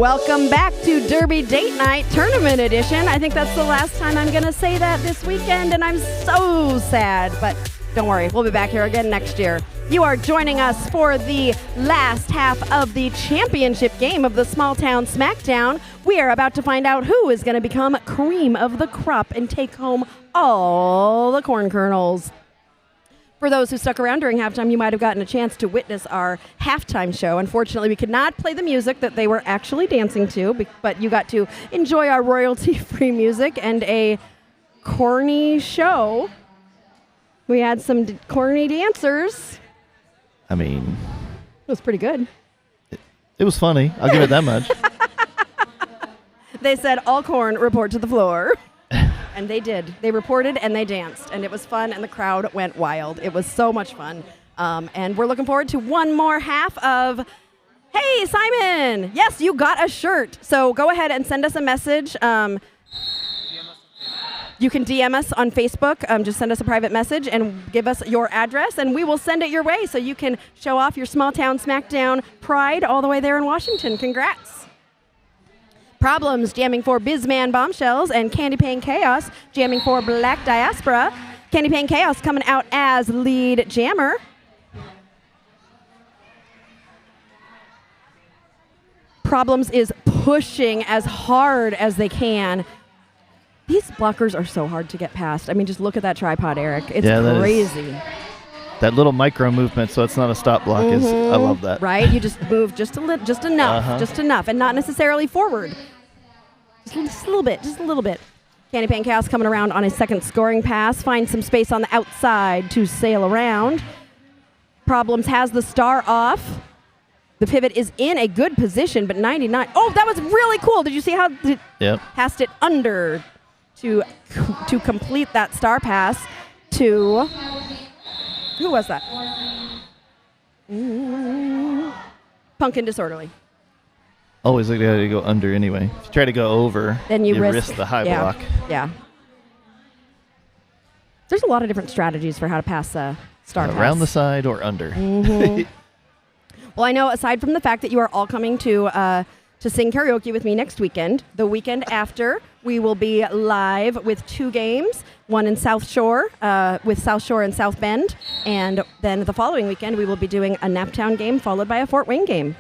Welcome back to Derby Date Night Tournament Edition. I think that's the last time I'm going to say that this weekend, and I'm so sad. But don't worry, we'll be back here again next year. You are joining us for the last half of the championship game of the Smalltown Smackdown. We are about to find out who is going to become cream of the crop and take home all the corn kernels. For those who stuck around during halftime, you might have gotten a chance to witness our halftime show. Unfortunately, we could not play the music that they were actually dancing to, but you got to enjoy our royalty-free music and a corny show. We had some corny dancers. I mean, it was pretty good. It was funny. I'll give it that much. They said, all corn, report to the floor. And they did. They reported and they danced. And it was fun and the crowd went wild. It was so much fun. And we're looking forward to one more half of, hey, Simon, yes, you got a shirt. So go ahead and send us a message. You can DM us on Facebook. Just send us a private message and give us your address, and we will send it your way so you can show off your Smalltown Smackdown pride all the way there in Washington. Congrats. Problems jamming for BisMan Bombshellz, and Candy Pane Chaos jamming for Black Diaspora. Candy Pane Chaos coming out as lead jammer. Problems is pushing as hard as they can. These blockers are so hard to get past. I mean, just look at that tripod, Eric. It's crazy. That little micro movement, so it's not a stop block. I love that. Right? You just move just enough, and not necessarily forward. Just a little bit. Candy Pane Chaos coming around on a second scoring pass. Finds some space on the outside to sail around. Problems has the star off. The pivot is in a good position, but 99. Oh, that was really cool. Did you see how passed it under to complete that star pass to... Who was that? Pumpkin Disorderly. Always like to go under anyway. If you try to go over, then you risk the high block. Yeah. There's a lot of different strategies for how to pass a star pass. Around the side or under. Well, I know aside from the fact that you are all coming to sing karaoke with me next weekend, the weekend after, we will be live with 2 games, one in South Shore, with South Shore and South Bend, and then the following weekend we will be doing a Naptown game followed by a Fort Wayne game.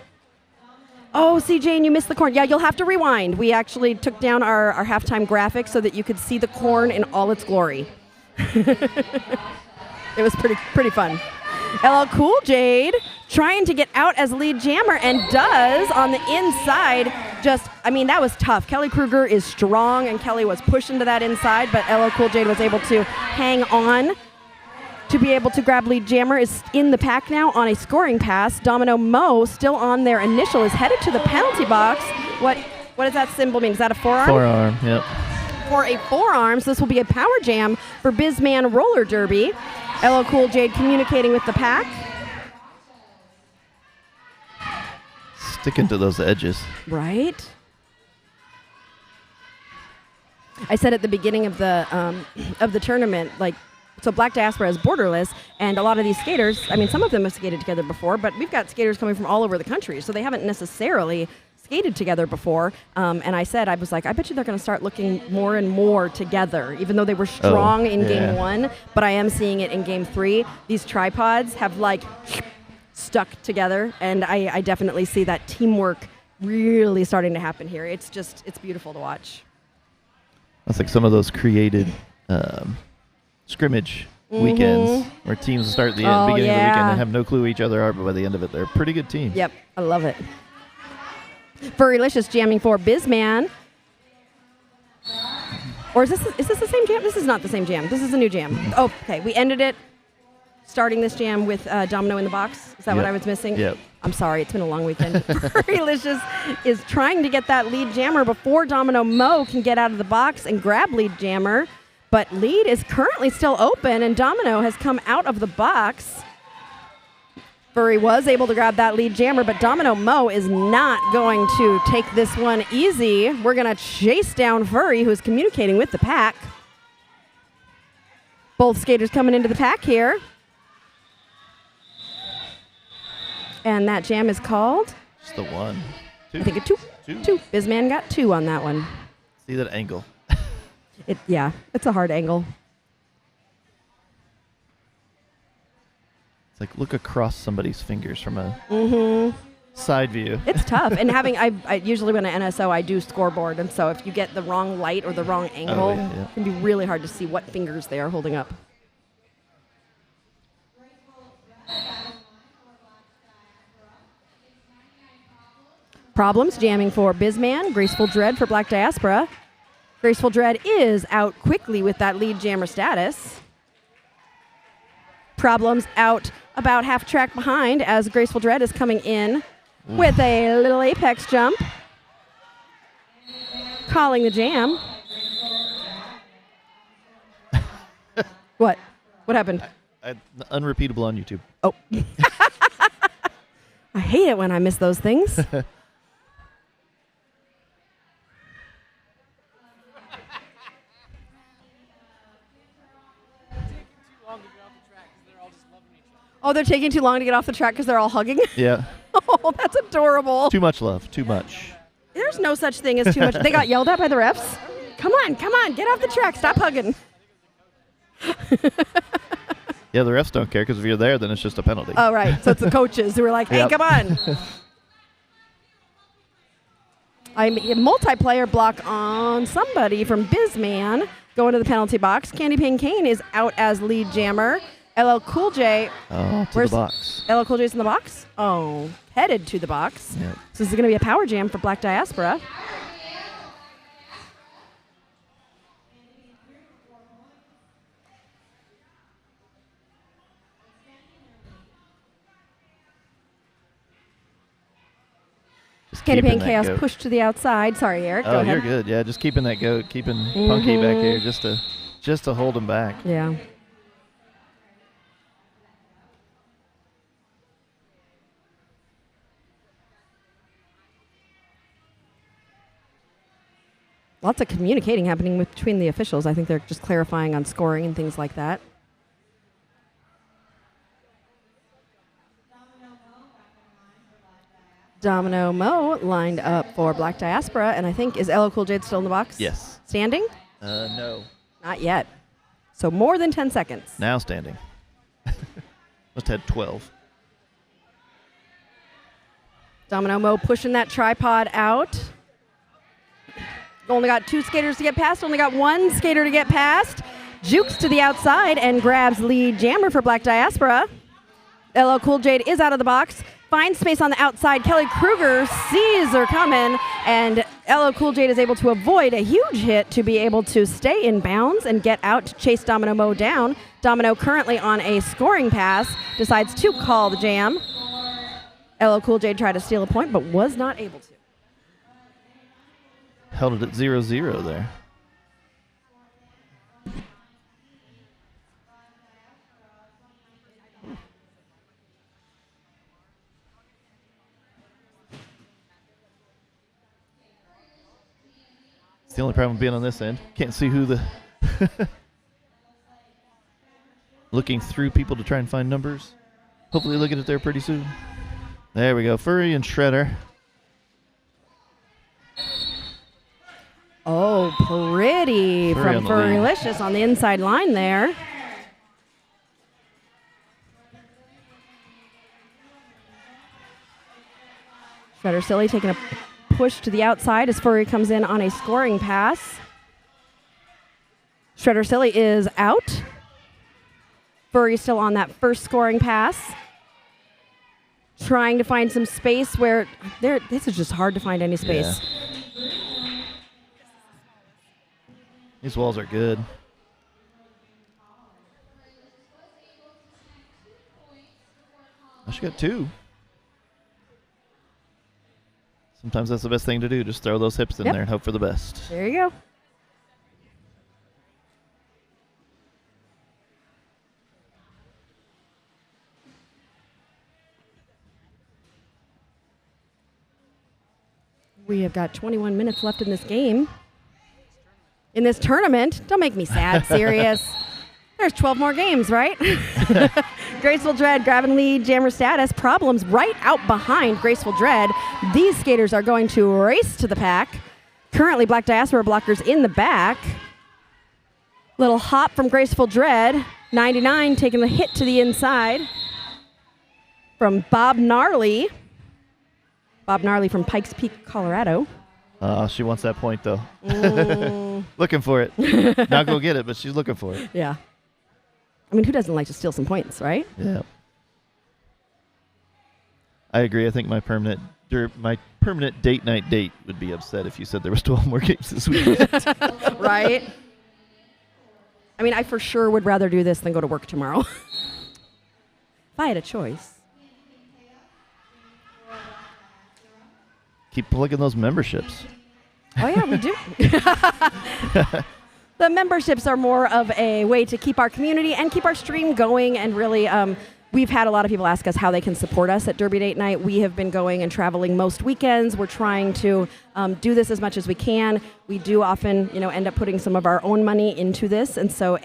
Oh, see, Jane, you missed the corn. Yeah, you'll have to rewind. We actually took down our halftime graphic so that you could see the corn in all its glory. It was pretty fun. LL Cool Jade trying to get out as lead jammer and does on the inside. That was tough. Kelly Kruger is strong, and Kelly was pushing to that inside, but LL Cool Jade was able to hang on to be able to grab lead jammer. Is in the pack now on a scoring pass. Domino Mo, still on their initial, is headed to the penalty box. What does that symbol mean? Is that a forearm? Forearm, yep. For a forearm, so this will be a power jam for BisMan Roller Derby. LL Cool Jade communicating with the pack. Sticking to those edges. Right. I said at the beginning of the tournament, so Black Diaspora is borderless, and a lot of these skaters, some of them have skated together before, but we've got skaters coming from all over the country, so they haven't necessarily skated together before. And I was like, I bet you they're going to start looking more and more together, even though they were strong in game 1, but I am seeing it in game 3. These tripods have stuck together, and I definitely see that teamwork really starting to happen here. It's beautiful to watch. That's like some of those created scrimmage weekends where teams start at the beginning of the weekend and have no clue who each other are, but by the end of it, they're a pretty good team. Yep, I love it. Furrylicious jamming for BisMan. Or is this the same jam? This is not the same jam. This is a new jam. Oh, okay. We ended it starting this jam with Domino in the box. Is that what I was missing? Yep. I'm sorry. It's been a long weekend. Furrylicious is trying to get that lead jammer before Domino Mo can get out of the box and grab lead jammer. But lead is currently still open, and Domino has come out of the box. Furry was able to grab that lead jammer, but Domino Mo is not going to take this one easy. We're going to chase down Furry, who's communicating with the pack. Both skaters coming into the pack here. And that jam is called? Just the one. 2. I think a 2. 2. BisMan got 2 on that one. See that angle? Yeah, it's a hard angle. It's like look across somebody's fingers from a side view. It's tough. And I usually when I NSO, I do scoreboard. And so if you get the wrong light or the wrong angle, it can be really hard to see what fingers they are holding up. Problems jamming for BisMan, Graceful Dread for Black Diaspora. Graceful Dread is out quickly with that lead jammer status. Problems out about half track behind as Graceful Dread is coming in with a little apex jump. Calling the jam. What? What happened? Unrepeatable on YouTube. Oh. I hate it when I miss those things. Oh, they're taking too long to get off the track because they're all hugging? Yeah. Oh, that's adorable. Too much love. Too much. There's no such thing as too much. They got yelled at by the refs? Come on, get off the track. Stop hugging. Yeah, the refs don't care because if you're there, then it's just a penalty. Oh, right. So it's the coaches who are like, hey, come on. A multiplayer block on somebody from BisMan going to the penalty box. Candy Pane Kane is out as lead jammer. LL Cool J. Oh, to the box. LL Cool J's in the box? Oh, headed to the box. Yep. So this is going to be a power jam for Black Diaspora. Candy Pane Chaos pushed to the outside. Sorry, Eric. Go ahead. You're good. Yeah, just keeping that goat, keeping Punky back here just to hold him back. Yeah. Lots of communicating happening between the officials. I think they're just clarifying on scoring and things like that. Domino Mo lined up for Black Diaspora, and I think, is LL Cool J still in the box? Yes. Standing? No. Not yet. So more than 10 seconds. Now standing. Must have had 12. Domino Mo pushing that tripod out. Only got 2 skaters to get past. Only got 1 skater to get past. Jukes to the outside and grabs lead jammer for Black Diaspora. LL Cool J is out of the box. Finds space on the outside. Kelly Kruger sees her coming, and LL Cool J is able to avoid a huge hit to be able to stay in bounds and get out to chase Domino Mo down. Domino currently on a scoring pass, decides to call the jam. LL Cool J tried to steal a point, but was not able to. Held it at 0-0 there. It's the only problem being on this end. Can't see who the... Looking through people to try and find numbers. Hopefully they'll get it there pretty soon. There we go. Furry and Shredder. Oh, pretty from Furrylicious on the inside line there. Shredder Silly taking a push to the outside as Furry comes in on a scoring pass. Shredder Silly is out. Furry still on that first scoring pass. Trying to find some space where this is just hard to find any space. Yeah. These walls are good. She got 2. Sometimes that's the best thing to do. Just throw those hips in there and hope for the best. There you go. We have got 21 minutes left in this game. In this tournament. Don't make me sad, serious. There's 12 more games, right? Graceful Dread grabbing lead jammer status. Problems right out behind Graceful Dread. These skaters are going to race to the pack. Currently, Black Diaspora blockers in the back. Little hop from Graceful Dread. 99 taking the hit to the inside from Bob Gnarly. Bob Gnarly from Pikes Peak, Colorado. She wants that point, though. Looking for it. Not go get it, but she's looking for it. Yeah. I mean, who doesn't like to steal some points, right? Yeah. I agree. I think my permanent date night date would be upset if you said there was 12 more games this weekend. Right? I mean, I for sure would rather do this than go to work tomorrow. If I had a choice. Keep plugging those memberships. Oh, yeah, we do. The memberships are more of a way to keep our community and keep our stream going. And really, we've had a lot of people ask us how they can support us at Derby Date Night. We have been going and traveling most weekends. We're trying to do this as much as we can. We do often, end up putting some of our own money into this. And so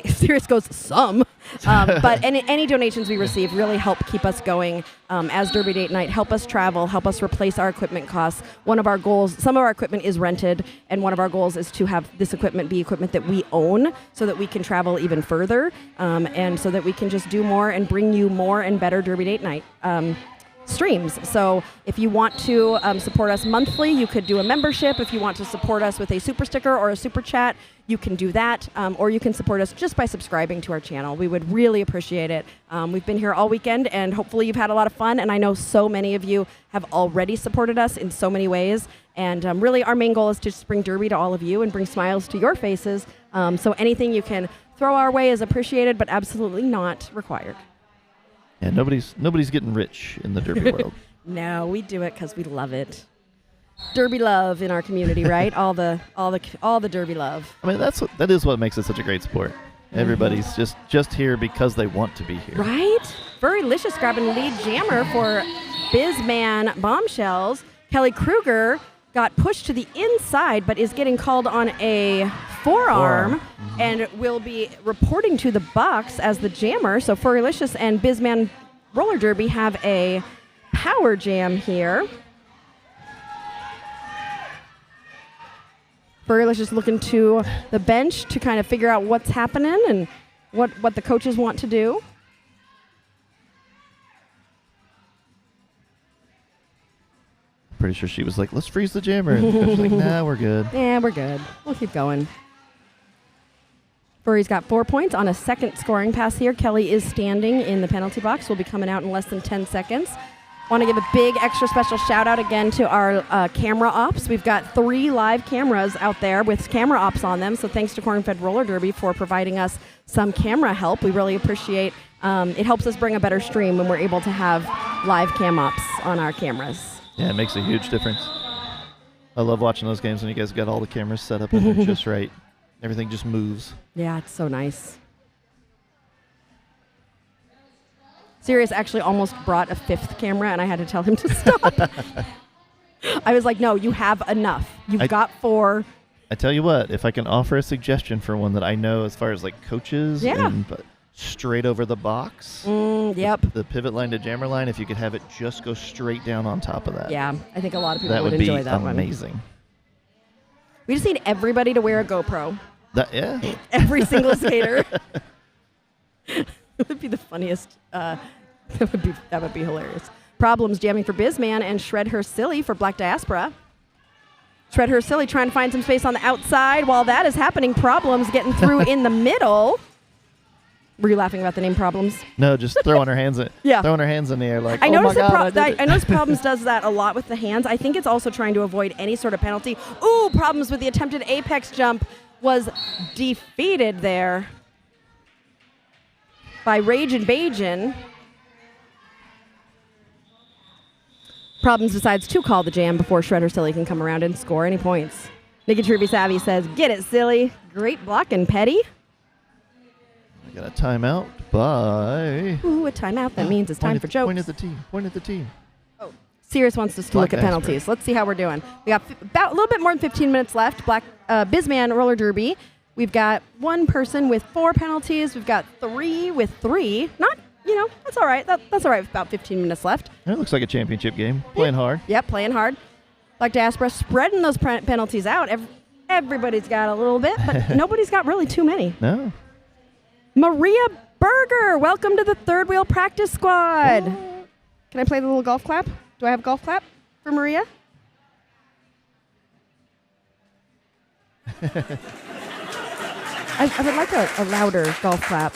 Sirius goes some, but any donations we receive really help keep us going as Derby Date Night, help us travel, help us replace our equipment costs. One of our goals, some of our equipment is rented, and one of our goals is to have this equipment be equipment that we own so that we can travel even further and so that we can just do more and bring you more and better Derby Date Night streams. So if you want to support us monthly, you could do a membership. If you want to support us with a super sticker or a super chat, you can do that, or you can support us just by subscribing to our channel. We would really appreciate it. We've been here all weekend, and hopefully you've had a lot of fun, and I know so many of you have already supported us in so many ways, and really our main goal is to just bring Derby to all of you and bring smiles to your faces, so anything you can throw our way is appreciated, but absolutely not required. Yeah, nobody's getting rich in the Derby world. No, we do it because we love it. Derby love in our community, right? all the Derby love. I mean, that is what makes it such a great sport. Everybody's just here because they want to be here. Right? Furrylicious grabbing lead jammer for BisMan Bombshellz. Kelly Kruger got pushed to the inside, but is getting called on a forearm. And will be reporting to the box as the jammer. So Furrylicious and BisMan Roller Derby have a power jam here. Furrylicious looking to the bench to kind of figure out what's happening and what the coaches want to do. Pretty sure she was like, let's freeze the jammer. And the coach was like, nah, we're good. Yeah, we're good. We'll keep going. Furry's got 4 points on a second scoring pass here. Kelly is standing in the penalty box. Will be coming out in less than 10 seconds. Want to give a big extra special shout out again to our camera ops. We've got 3 live cameras out there with camera ops on them. So thanks to Corn-Fed Roller Derby for providing us some camera help. We really appreciate it. Helps us bring a better stream when we're able to have live cam ops on our cameras. Yeah, it makes a huge difference. I love watching those games when you guys got all the cameras set up and they're just right. Everything just moves. Yeah, it's so nice. Sirius actually almost brought a 5th camera, and I had to tell him to stop. I was like, no, you have enough. You've got 4. I tell you what, if I can offer a suggestion for one that I know as far as like coaches and straight over the box. Yep. The pivot line to jammer line, if you could have it just go straight down on top of that. Yeah, I think a lot of people would enjoy that one. That would be amazing. We just need everybody to wear a GoPro. Yeah. Every single skater. It would be the funniest. That would be hilarious. Problems jamming for BisMan and Shred Her Silly for Black Diaspora. Shred Her Silly trying to find some space on the outside. While that is happening, Problems getting through in the middle. Were you laughing about the name Problems? No, just throwing her hands in. Yeah. Throwing her hands in the air like, I noticed I noticed Problems does that a lot with the hands. I think it's also trying to avoid any sort of penalty. Ooh, Problems with the attempted apex jump was defeated there by Rage and Bajan. Problems decides to call the jam before Shredder Silly can come around and score any points. Nikki Truby Savvy says, get it, Silly. Great blocking, Petty. I got a timeout by... Ooh, a timeout. That means it's time for jokes. Point at the team. Point at the team. Oh, Sirius wants us to look at penalties. Let's see how we're doing. We got about a little bit more than 15 minutes left. BisMan Roller Derby We've got one person with 4 penalties. We've got 3 with 3. Not, that's all right. That's all right with about 15 minutes left. It looks like a championship game. Playing hard. Yep, playing hard. Like Diaspora spreading those penalties out. Everybody's got a little bit, but nobody's got really too many. No. Maria Berger, welcome to the third wheel practice squad. Can I play the little golf clap? Do I have a golf clap for Maria? I would like a louder golf clap.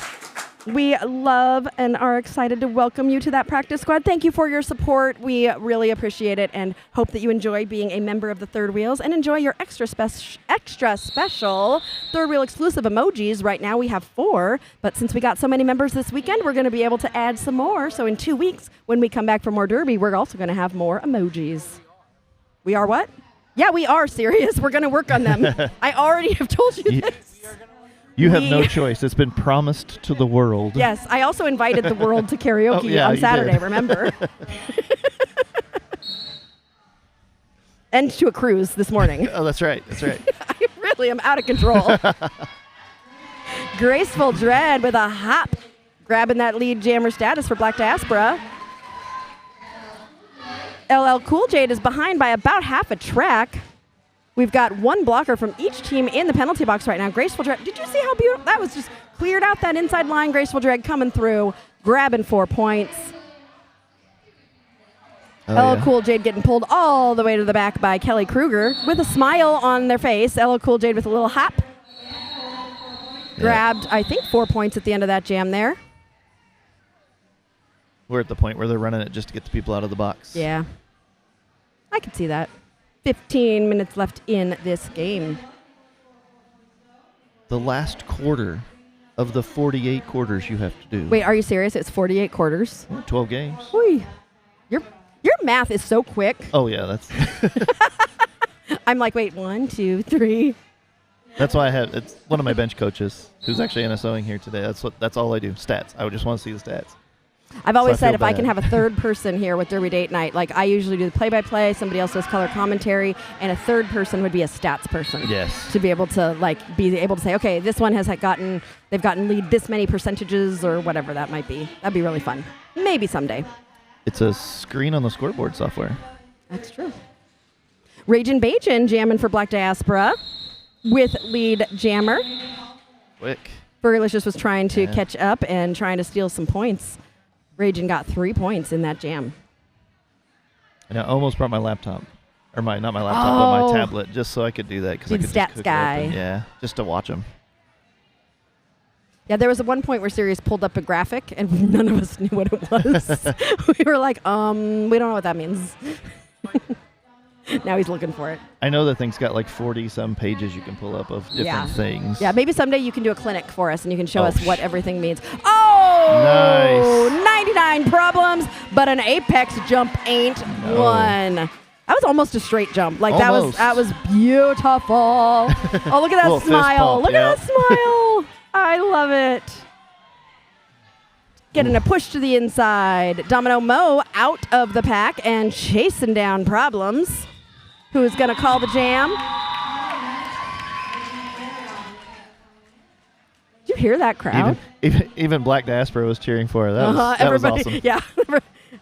We love and are excited to welcome you to that practice squad. Thank you for your support. We really appreciate it and hope that you enjoy being a member of the Third Wheels and enjoy your extra special Third Wheel exclusive emojis. Right now we have 4, but since we got so many members this weekend, we're going to be able to add some more. So in 2 weeks, when we come back for more Derby, we're also going to have more emojis. We are what? Yeah, we are serious. We're going to work on them. I already have told you this. You have no choice. It's been promised to the world. Yes, I also invited the world to karaoke on Saturday, remember? And to a cruise this morning. Oh, that's right. That's right. I really am out of control. Graceful Dread with a hop, grabbing that lead jammer status for Black Diaspora. LL Cool J is behind by about half a track. We've got 1 blocker from each team in the penalty box right now. Graceful Dread, did you see how beautiful? That was just cleared out that inside line. Graceful Dread coming through, grabbing 4 points. LL Cool Jade getting pulled all the way to the back by Kelly Kruger with a smile on their face. LL Cool Jade with a little hop. Grabbed, I think, 4 points at the end of that jam there. We're at the point where they're running it just to get the people out of the box. Yeah. I could see that. 15 minutes left in this game. The last quarter of the 48 quarters you have to do. Wait, are you serious? It's 48 quarters? 12 games. Oy. Your math is so quick. Oh, yeah. That's. I'm like, wait, 1, 2, 3. That's why it's one of my bench coaches who's actually NSOing here today. That's all I do. Stats. I would just want to see the stats. I've always said if I can have a third person here with Derby Date Night, like I usually do the play-by-play, somebody else does color commentary, and a third person would be a stats person. Yes. To be able to be able to say, okay, this one they've gotten lead this many percentages or whatever that might be. That'd be really fun. Maybe someday. It's a screen on the scoreboard software. That's true. Ragin' Bajin jamming for Black Diaspora with lead jammer. Quick. Fergalicious was trying to catch up and trying to steal some points. Ragin' got 3 points in that jam. And I almost brought my laptop. Or not my laptop, but my tablet, just so I could do that. Because I could stats just guy. Yeah, just to watch them. Yeah, there was one point where Sirius pulled up a graphic, and none of us knew what it was. We were like, we don't know what that means. Now he's looking for it. I know that thing's got like 40-some pages you can pull up of different things. Yeah, maybe someday you can do a clinic for us, and you can show us what everything means. Oh! Nice. 99 problems, but an apex jump ain't one. That was almost a straight jump. Like almost. that was beautiful. Oh, look at that smile. Look at that smile. I love it. Getting a push to the inside. Domino Mo out of the pack and chasing down Problems. Who is going to call the jam? Did you hear that crowd? Even Black Diaspora was cheering for her. That was awesome. Yeah.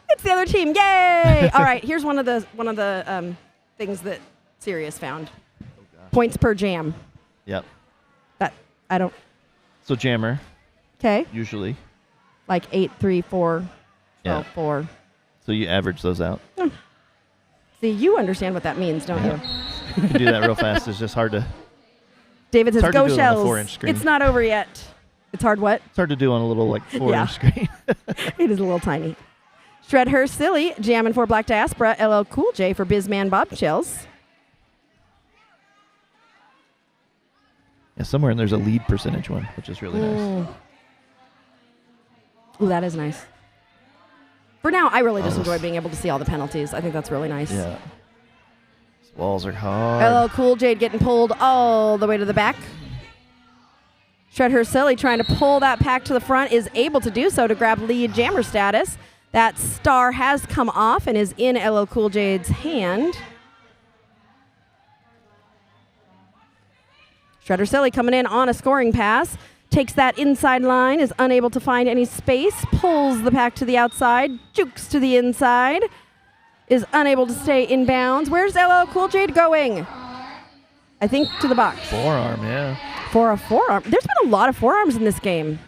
It's the other team. Yay! All right, here's one of the things that Sirius found. Points per jam. Yep. So jammer. Okay. Usually. Like 8, 3, 4, 12, 4. So you average those out. See, you understand what that means, don't you? You can do that real fast. It's just hard to. David says, "Go Shells." 4-inch screen. It's not over yet. It's hard what? It's hard to do on a little 4-inch screen. It is a little tiny. Shred Her Silly, jamming for Black Diaspora. LL Cool J for BisMan Bombshellz. Yeah, somewhere in there's a lead percentage one, which is really nice. Ooh, that is nice. For now, I really just enjoy being able to see all the penalties. I think that's really nice. Yeah. These walls are hard. LL Cool J getting pulled all the way to the back. Shred Her Silly trying to pull that pack to the front, is able to do so to grab lead jammer status. That star has come off and is in LL Cool J's hand. Shredder Silly coming in on a scoring pass. Takes that inside line, is unable to find any space, pulls the pack to the outside, jukes to the inside, is unable to stay in bounds. Where's LL Cool J going? I think to the box. Forearm, yeah. For a forearm. There's been a lot of forearms in this game.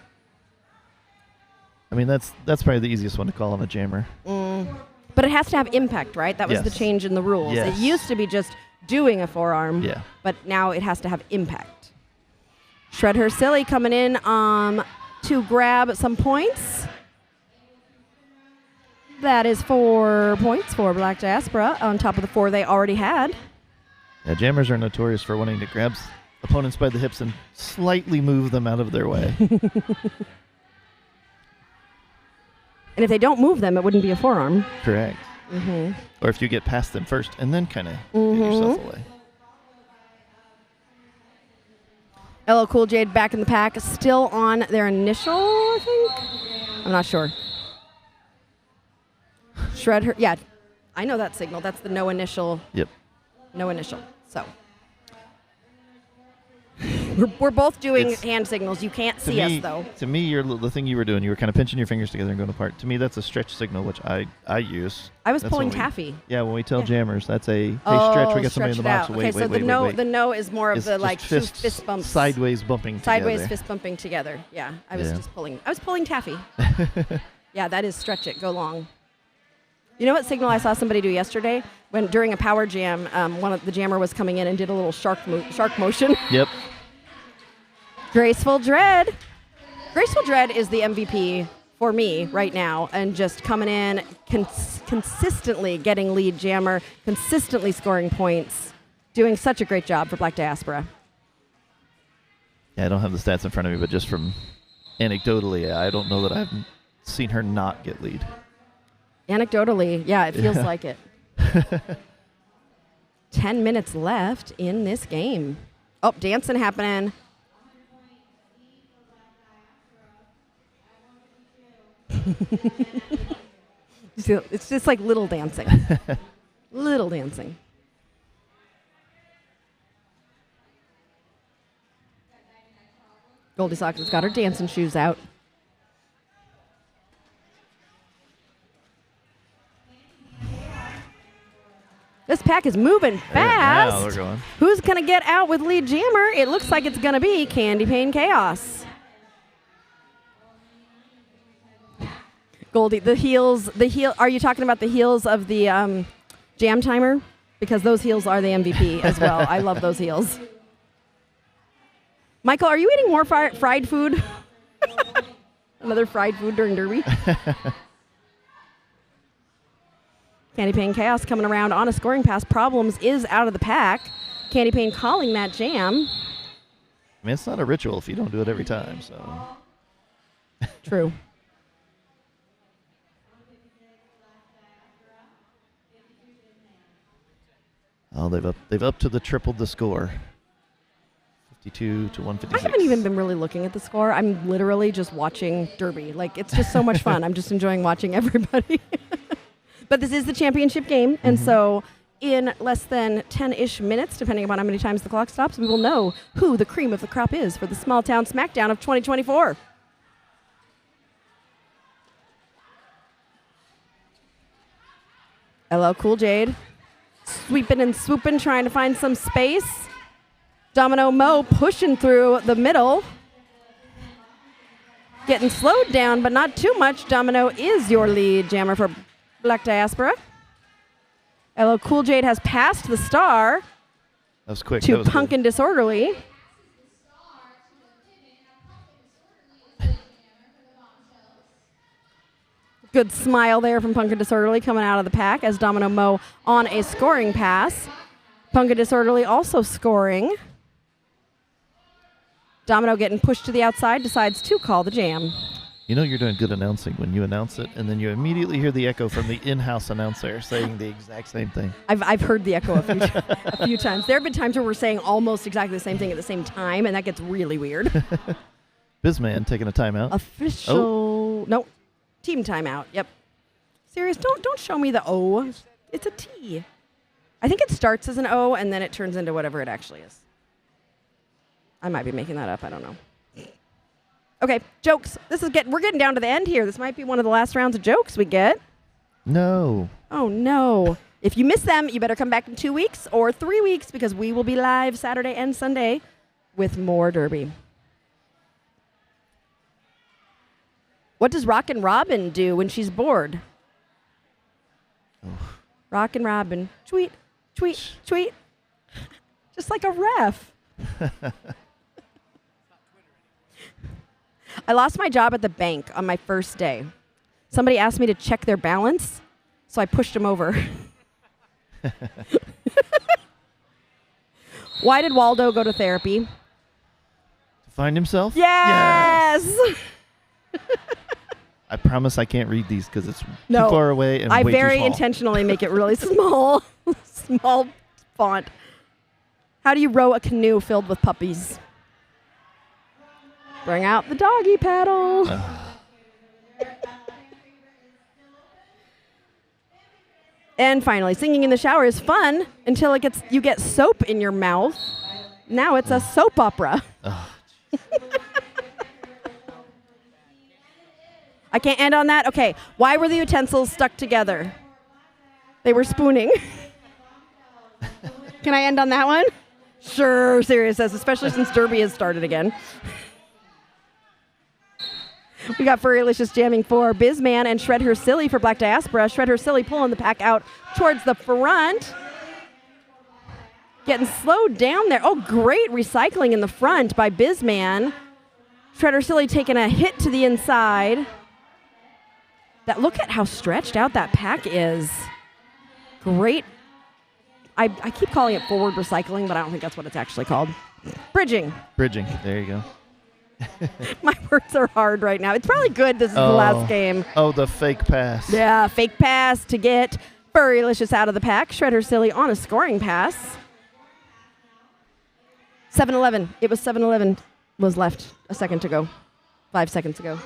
I mean, that's probably the easiest one to call on a jammer. But it has to have impact, right? That was the change in the rules. Yes. It used to be just doing a forearm, yeah. But now it has to have impact. Shred Her Silly coming in to grab some points. That is 4 points for Black Diaspora on top of the 4 they already had. Yeah, jammers are notorious for wanting to grab opponents by the hips and slightly move them out of their way. And if they don't move them, it wouldn't be a forearm. Correct. Or if you get past them first and then kind of get yourself away. LL Cool J back in the pack, still on their initial, I think? I'm not sure. Shred Her, yeah, I know that signal. That's the no initial. Yep. No initial, so. We're both doing hand signals. You can't see us, though. To me, the thing you were doing, you were kind of pinching your fingers together and going apart. To me, that's a stretch signal, which I use. I was pulling taffy. Yeah, when we tell jammers, that's a, hey, stretch, we got somebody in the box. Okay, so the no is more of the, like, two fist bumps. Sideways bumping together. Sideways fist bumping together, yeah. I was just pulling. I was pulling taffy. Yeah, that is stretch it, go long. You know what signal I saw somebody do yesterday? During a power jam, one of the jammer was coming in and did a little shark motion. Yep. Graceful Dread. Graceful Dread is the MVP for me right now, and just coming in, consistently getting lead jammer, consistently scoring points, doing such a great job for Black Diaspora. Yeah, I don't have the stats in front of me, but just from anecdotally, I don't know that I've seen her not get lead. Anecdotally, yeah, it feels like it. 10 minutes left in this game. Oh, dancing happening. It's just like little dancing. Little dancing. Goldie Socks has got her dancing shoes out. This pack is moving fast. Now they're going. Who's going to get out with lead jammer? It looks like it's going to be Candy Pane Chaos. Goldie, the heel. Are you talking about the heels of the jam timer? Because those heels are the MVP as well. I love those heels. Michael, are you eating more fried food? Another fried food during Derby? Candy Pane Chaos coming around on a scoring pass. Problems is out of the pack. Candy Pane calling that jam. I mean, it's not a ritual if you don't do it every time, so. True. Oh, they've upped to tripled the score. 52 to 156. I haven't even been really looking at the score. I'm literally just watching Derby. Like, it's just so much fun. I'm just enjoying watching everybody. But this is the championship game, and so in less than 10-ish minutes, depending upon how many times the clock stops, we will know who the cream of the crop is for the Smalltown Smackdown of 2024. LL Cool J sweeping and swooping, trying to find some space. Domino Mo pushing through the middle. Getting slowed down, but not too much. Domino is your lead jammer for Black Diaspora. LL Cool J has passed the star. That was quick. To Punk and Disorderly. Good smile there from Punk and Disorderly coming out of the pack as Domino Mo on a scoring pass. Punk and Disorderly also scoring. Domino getting pushed to the outside, decides to call the jam. You know you're doing good announcing when you announce it, and then you immediately hear the echo from the in-house announcer saying the exact same thing. I've heard the echo a few times. There have been times where we're saying almost exactly the same thing at the same time, and that gets really weird. BisMan taking a timeout. Official. No. Team timeout. Yep. Serious. Don't show me the O. It's a T. I think it starts as an O, and then it turns into whatever it actually is. I might be making that up. I don't know. Okay, jokes. We're getting down to the end here. This might be one of the last rounds of jokes we get. No. Oh, no. If you miss them, you better come back in 2 weeks or 3 weeks because we will be live Saturday and Sunday with more Derby. What does Rockin' Robin do when she's bored? Oh. Rockin' Robin. Tweet, tweet, tweet. Just like a ref. I lost my job at the bank on my first day. Somebody asked me to check their balance, so I pushed him over. Why did Waldo go to therapy? To find himself? Yes! I promise I can't read these because it's too No. far away and I way too very small. intentionally make it really small. Small font. How do you row a canoe filled with puppies? Bring out the doggy paddle. And finally, singing in the shower is fun until you get soap in your mouth. Now it's a soap opera. I can't end on that? Okay. Why were the utensils stuck together? They were spooning. Can I end on that one? Sure, Sirius says, especially since Derby has started again. We got Furrylicious jamming for BisMan and Shred Her Silly for Black Diaspora. Shred Her Silly pulling the pack out towards the front. Getting slowed down there. Oh, great recycling in the front by BisMan. Shred Her Silly taking a hit to the inside. Look at how stretched out that pack is. Great. I keep calling it forward recycling, but I don't think that's what it's actually called. Bridging. Bridging. There you go. My words are hard right now. It's probably good this is the last game. Oh, the fake pass. Yeah, fake pass to get Furrylicious out of the pack. Shred Her Silly on a scoring pass. 7-11. It was 7-11 was left a second to go. 5 seconds ago.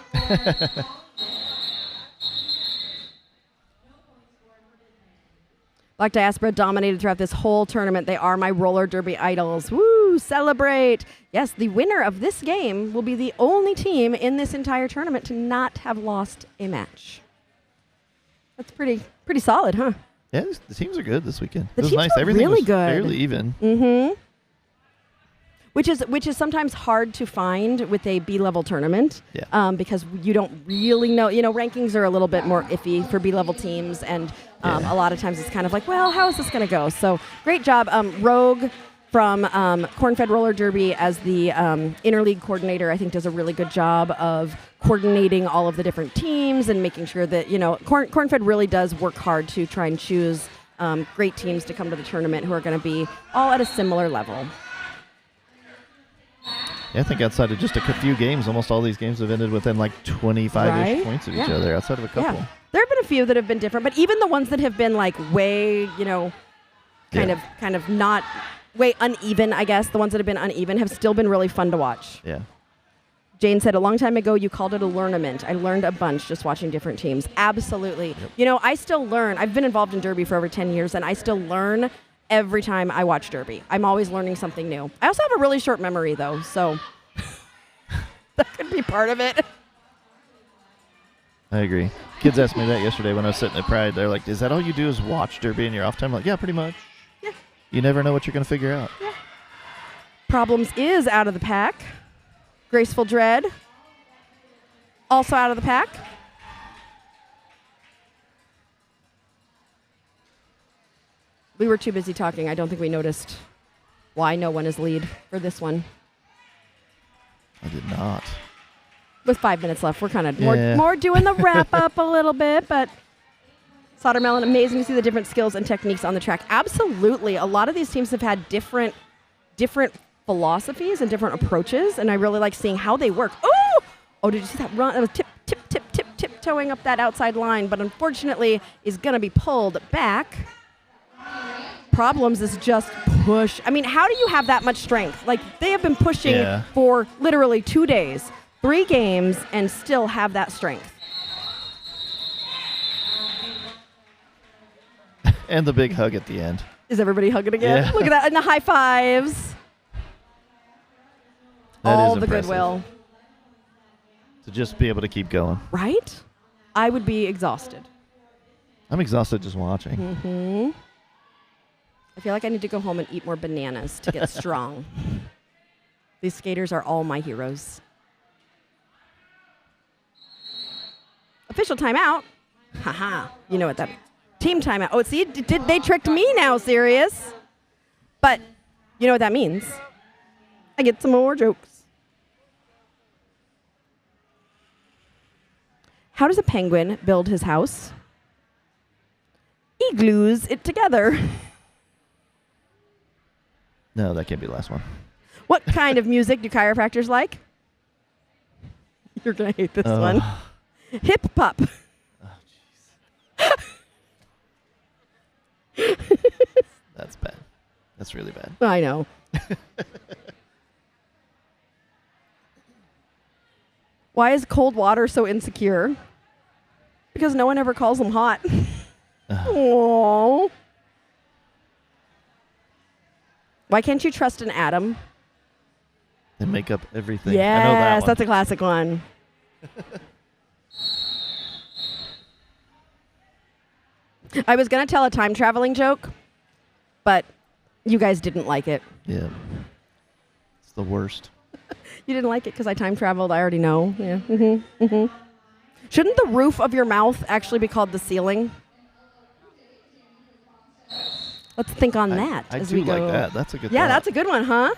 Black Diaspora dominated throughout this whole tournament. They are my roller derby idols. Woo! Celebrate! Yes, the winner of this game will be the only team in this entire tournament to not have lost a match. That's pretty solid, huh? Yeah, the teams are good this weekend. The it was teams nice. are Everything really was good. fairly even. Mm-hmm. Which is sometimes hard to find with a B-level tournament. Yeah. Because you don't really know. You know, rankings are a little bit more iffy for B-level teams, and a lot of times it's kind of like, well, how is this going to go? So great job. Rogue from Corn-Fed Roller Derby as the interleague coordinator, I think, does a really good job of coordinating all of the different teams and making sure that, you know, Corn-Fed really does work hard to try and choose great teams to come to the tournament who are going to be all at a similar level. Yeah, I think outside of just a few games, almost all these games have ended within like 25-ish points of each other, outside of a couple. Yeah. There have been a few that have been different, but even the ones that have been like way, you know, kind of not way uneven, I guess, the ones that have been uneven have still been really fun to watch. Yeah. Jane said, a long time ago, you called it a learnament. I learned a bunch just watching different teams. Absolutely. Yep. You know, I still learn. I've been involved in Derby for over 10 years, and I still learn every time I watch Derby. I'm always learning something new. I also have a really short memory, though, so that could be part of it. I agree. Kids asked me that yesterday when I was sitting at Pride. They're like, is that all you do is watch Derby in your off time? I'm like, yeah, pretty much. Yeah. You never know what you're going to figure out. Yeah. Problems is out of the pack. Graceful Dread also out of the pack. We were too busy talking. I don't think we noticed why no one is lead for this one. I did not. With 5 minutes left, we're kind of more doing the wrap-up a little bit, but Soldermelon, amazing to see the different skills and techniques on the track. Absolutely. A lot of these teams have had different philosophies and different approaches, and I really like seeing how they work. Oh, did you see that run? That was tiptoeing up that outside line, but unfortunately is going to be pulled back. Problems is just push. I mean, how do you have that much strength? Like, they have been pushing for literally 2 days, 3 games, and still have that strength. And the big hug at the end. Is everybody hugging again? Yeah. Look at that. And the high fives. all is the impressive. goodwill. To just be able to keep going. Right? I would be exhausted. I'm exhausted just watching. Mm-hmm. I feel like I need to go home and eat more bananas to get strong. These skaters are all my heroes. Official timeout. Haha. You know what that means. Team timeout. Oh, see, they tricked me now, Sirius. But you know what that means. I get some more jokes. How does a penguin build his house? He glues it together. No, that can't be the last one. What kind of music do chiropractors like? You're going to hate this one. Hip hop. Oh, that's bad. That's really bad. I know. Why is cold water so insecure? Because no one ever calls them hot. Aww. Why can't you trust an atom? They make up everything. Yes, I know that one. That's a classic one. I was going to tell a time traveling joke, but you guys didn't like it. Yeah. It's the worst. You didn't like it because I time traveled. I already know. Yeah. Mm-hmm. Mm-hmm. Shouldn't the roof of your mouth actually be called the ceiling? Let's think on that. I as do we go. like that. That's a good Yeah, thought. that's a good one, huh?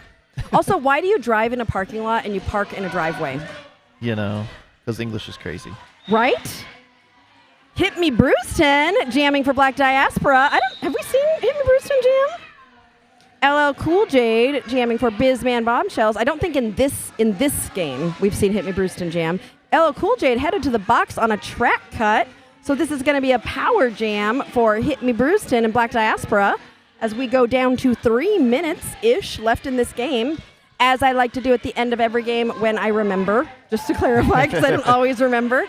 Also, why do you drive in a parking lot and you park in a driveway? You know, because English is crazy. Right? Hit Me Brewston jamming for Black Diaspora. Have we seen Hit Me Brewston jam? LL Cool J jamming for BisMan Bombshellz. I don't think in this game we've seen Hit Me Brewston jam. LL Cool J headed to the box on a track cut. So this is going to be a power jam for Hit Me Brewston and Black Diaspora as we go down to 3 minutes-ish left in this game, as I like to do at the end of every game when I remember, just to clarify, because I don't always remember.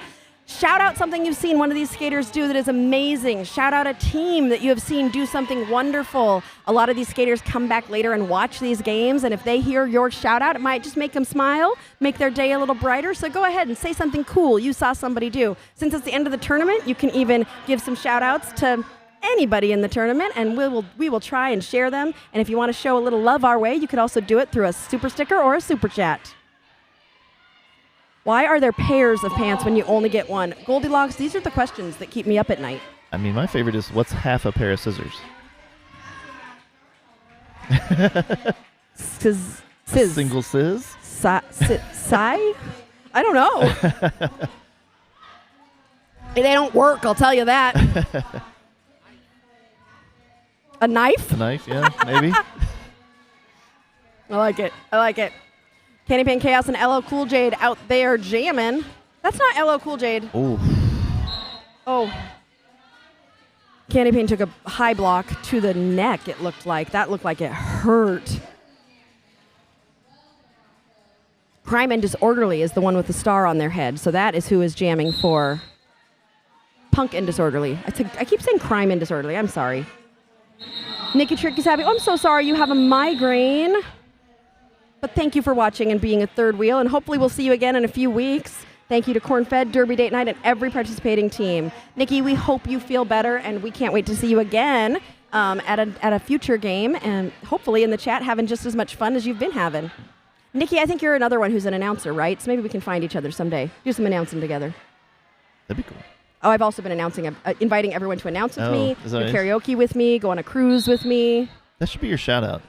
Shout out something you've seen one of these skaters do that is amazing. Shout out a team that you have seen do something wonderful. A lot of these skaters come back later and watch these games, and if they hear your shout out, it might just make them smile, make their day a little brighter. So go ahead and say something cool you saw somebody do. Since it's the end of the tournament, you can even give some shout outs to anybody in the tournament, and we will try and share them. And if you want to show a little love our way, you could also do it through a super sticker or a super chat. Why are there pairs of pants when you only get one? Goldilocks, these are the questions that keep me up at night. I mean, my favorite is what's half a pair of scissors? Sizz. Single sizz? I don't know. They don't work, I'll tell you that. A knife? A knife, yeah, maybe. I like it. I like it. Candy Pane Chaos and LL Cool J out there jamming. That's not LL Cool J. Oh. Candy Pane took a high block to the neck, it looked like. That looked like it hurt. Crime and Disorderly is the one with the star on their head. So that is who is jamming for Punk and Disorderly. I keep saying Crime and Disorderly. I'm sorry. Nikki Trick is happy. Oh, I'm so sorry you have a migraine. But thank you for watching and being a third wheel, and hopefully we'll see you again in a few weeks. Thank you to Corn-Fed, Derby Date Night, and every participating team. Nikki, we hope you feel better, and we can't wait to see you again at a future game, and hopefully in the chat having just as much fun as you've been having. Nikki, I think you're another one who's an announcer, right? So maybe we can find each other someday. Do some announcing together. That'd be cool. Oh, I've also been announcing, inviting everyone to announce with me, do nice? karaoke with me, go on a cruise with me. That should be your shout out.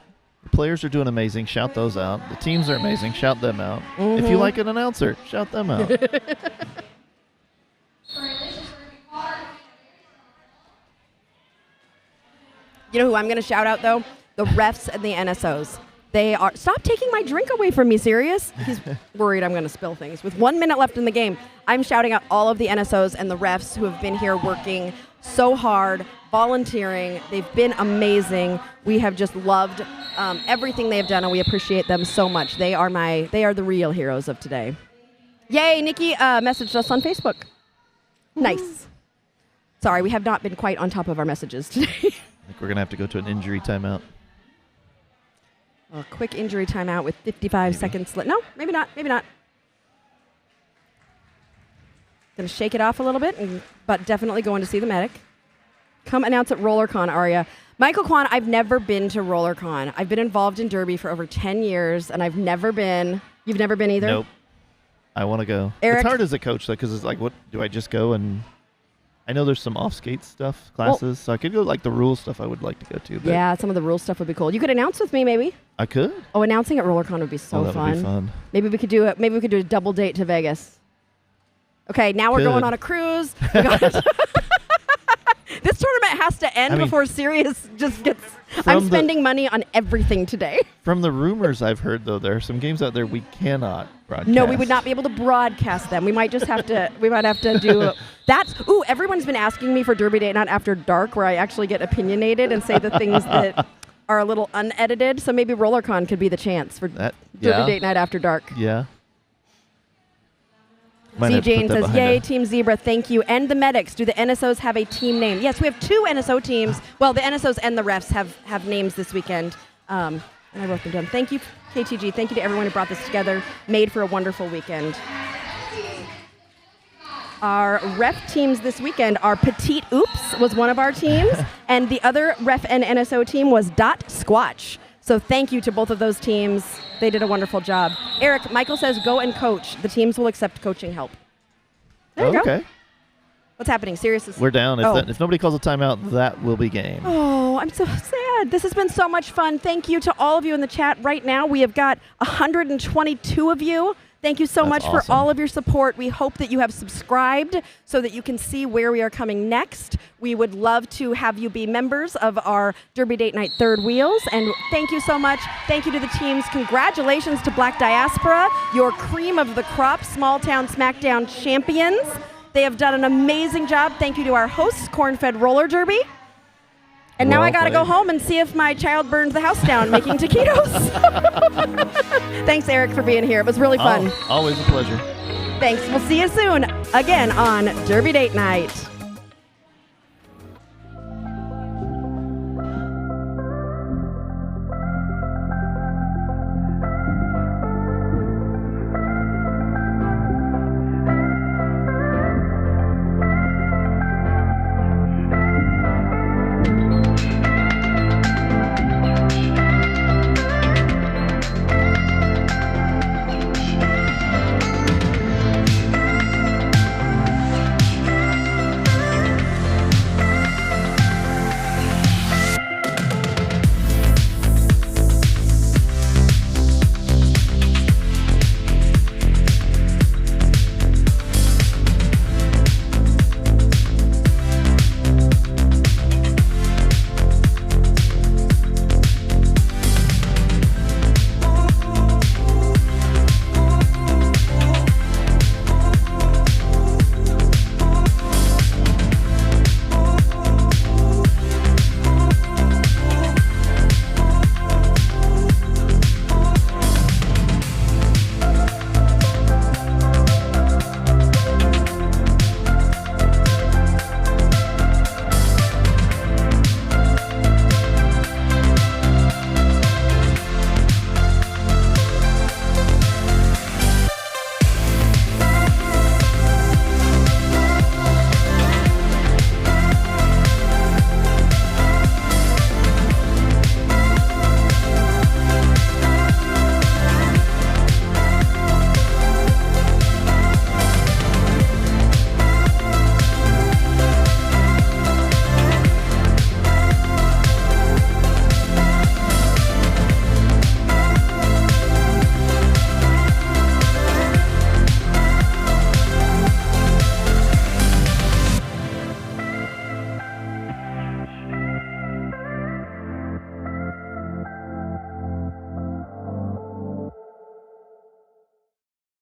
The players are doing amazing. Shout those out. The teams are amazing. Shout them out. Mm-hmm. If you like an announcer, shout them out. You know who I'm going to shout out, though? The refs and the NSOs. They are... Stop taking my drink away from me, Sirius. He's worried I'm going to spill things. With 1 minute left in the game, I'm shouting out all of the NSOs and the refs who have been here working so hard, volunteering. They've been amazing. We have just loved everything they've done, and we appreciate them so much. They are the real heroes of today. Yay, Nikki messaged us on Facebook. Nice. Sorry, we have not been quite on top of our messages today. I think we're going to have to go to an injury timeout. A quick injury timeout with 55 seconds left. No, maybe not. Maybe not. Going to shake it off a little bit, but definitely going to see the medic. Come announce at RollerCon, Aria. Michael Kwan, I've never been to RollerCon. I've been involved in Derby for over 10 years, and I've never been. You've never been either? Nope. I want to go. Eric? It's hard as a coach, though, because it's like, what do I just go and... I know there's some off-skate stuff, classes, so I could go like the rules stuff I would like to go to. But yeah, some of the rules stuff would be cool. You could announce with me, maybe. I could. Oh, announcing at RollerCon would be so that fun. Would be fun. Maybe we could do it. Maybe we could do a double date to Vegas. Okay, now we're going on a cruise. This tournament has to end before Sirius just gets... I'm spending money on everything today. From the rumors I've heard, though, there are some games out there we cannot broadcast. No, we would not be able to broadcast them. We might just have to... we might have to do... That's... Ooh, everyone's been asking me for Derby Date Night After Dark, where I actually get opinionated and say the things that are a little unedited. So maybe RollerCon could be the chance for Derby Date Night After Dark. Yeah. C. Jane says, yay, Team Zebra, thank you. And the medics, do the NSOs have a team name? Yes, we have 2 NSO teams. Well, the NSOs and the refs have names this weekend. And I wrote them down. Thank you, KTG. Thank you to everyone who brought this together. Made for a wonderful weekend. Our ref teams this weekend are Petite Oops was one of our teams. And the other ref and NSO team was Dot Squatch. So thank you to both of those teams. They did a wonderful job. Eric, Michael says go and coach. The teams will accept coaching help. There you go. What's happening? Sirius We're down. If nobody calls a timeout, that will be game. Oh, I'm so sad. This has been so much fun. Thank you to all of you in the chat. Right now, we have got 122 of you. Thank you so much for all of your support. We hope that you have subscribed so that you can see where we are coming next. We would love to have you be members of our Derby Date Night Third Wheels. And thank you so much. Thank you to the teams. Congratulations to Black Diaspora, your cream of the crop, Smalltown Smackdown champions. They have done an amazing job. Thank you to our hosts, Corn-Fed Roller Derby. And now I got to go home and see if my child burns the house down making taquitos. Thanks, Eric, for being here. It was really fun. Always a pleasure. Thanks. We'll see you soon again on Derby Date Night.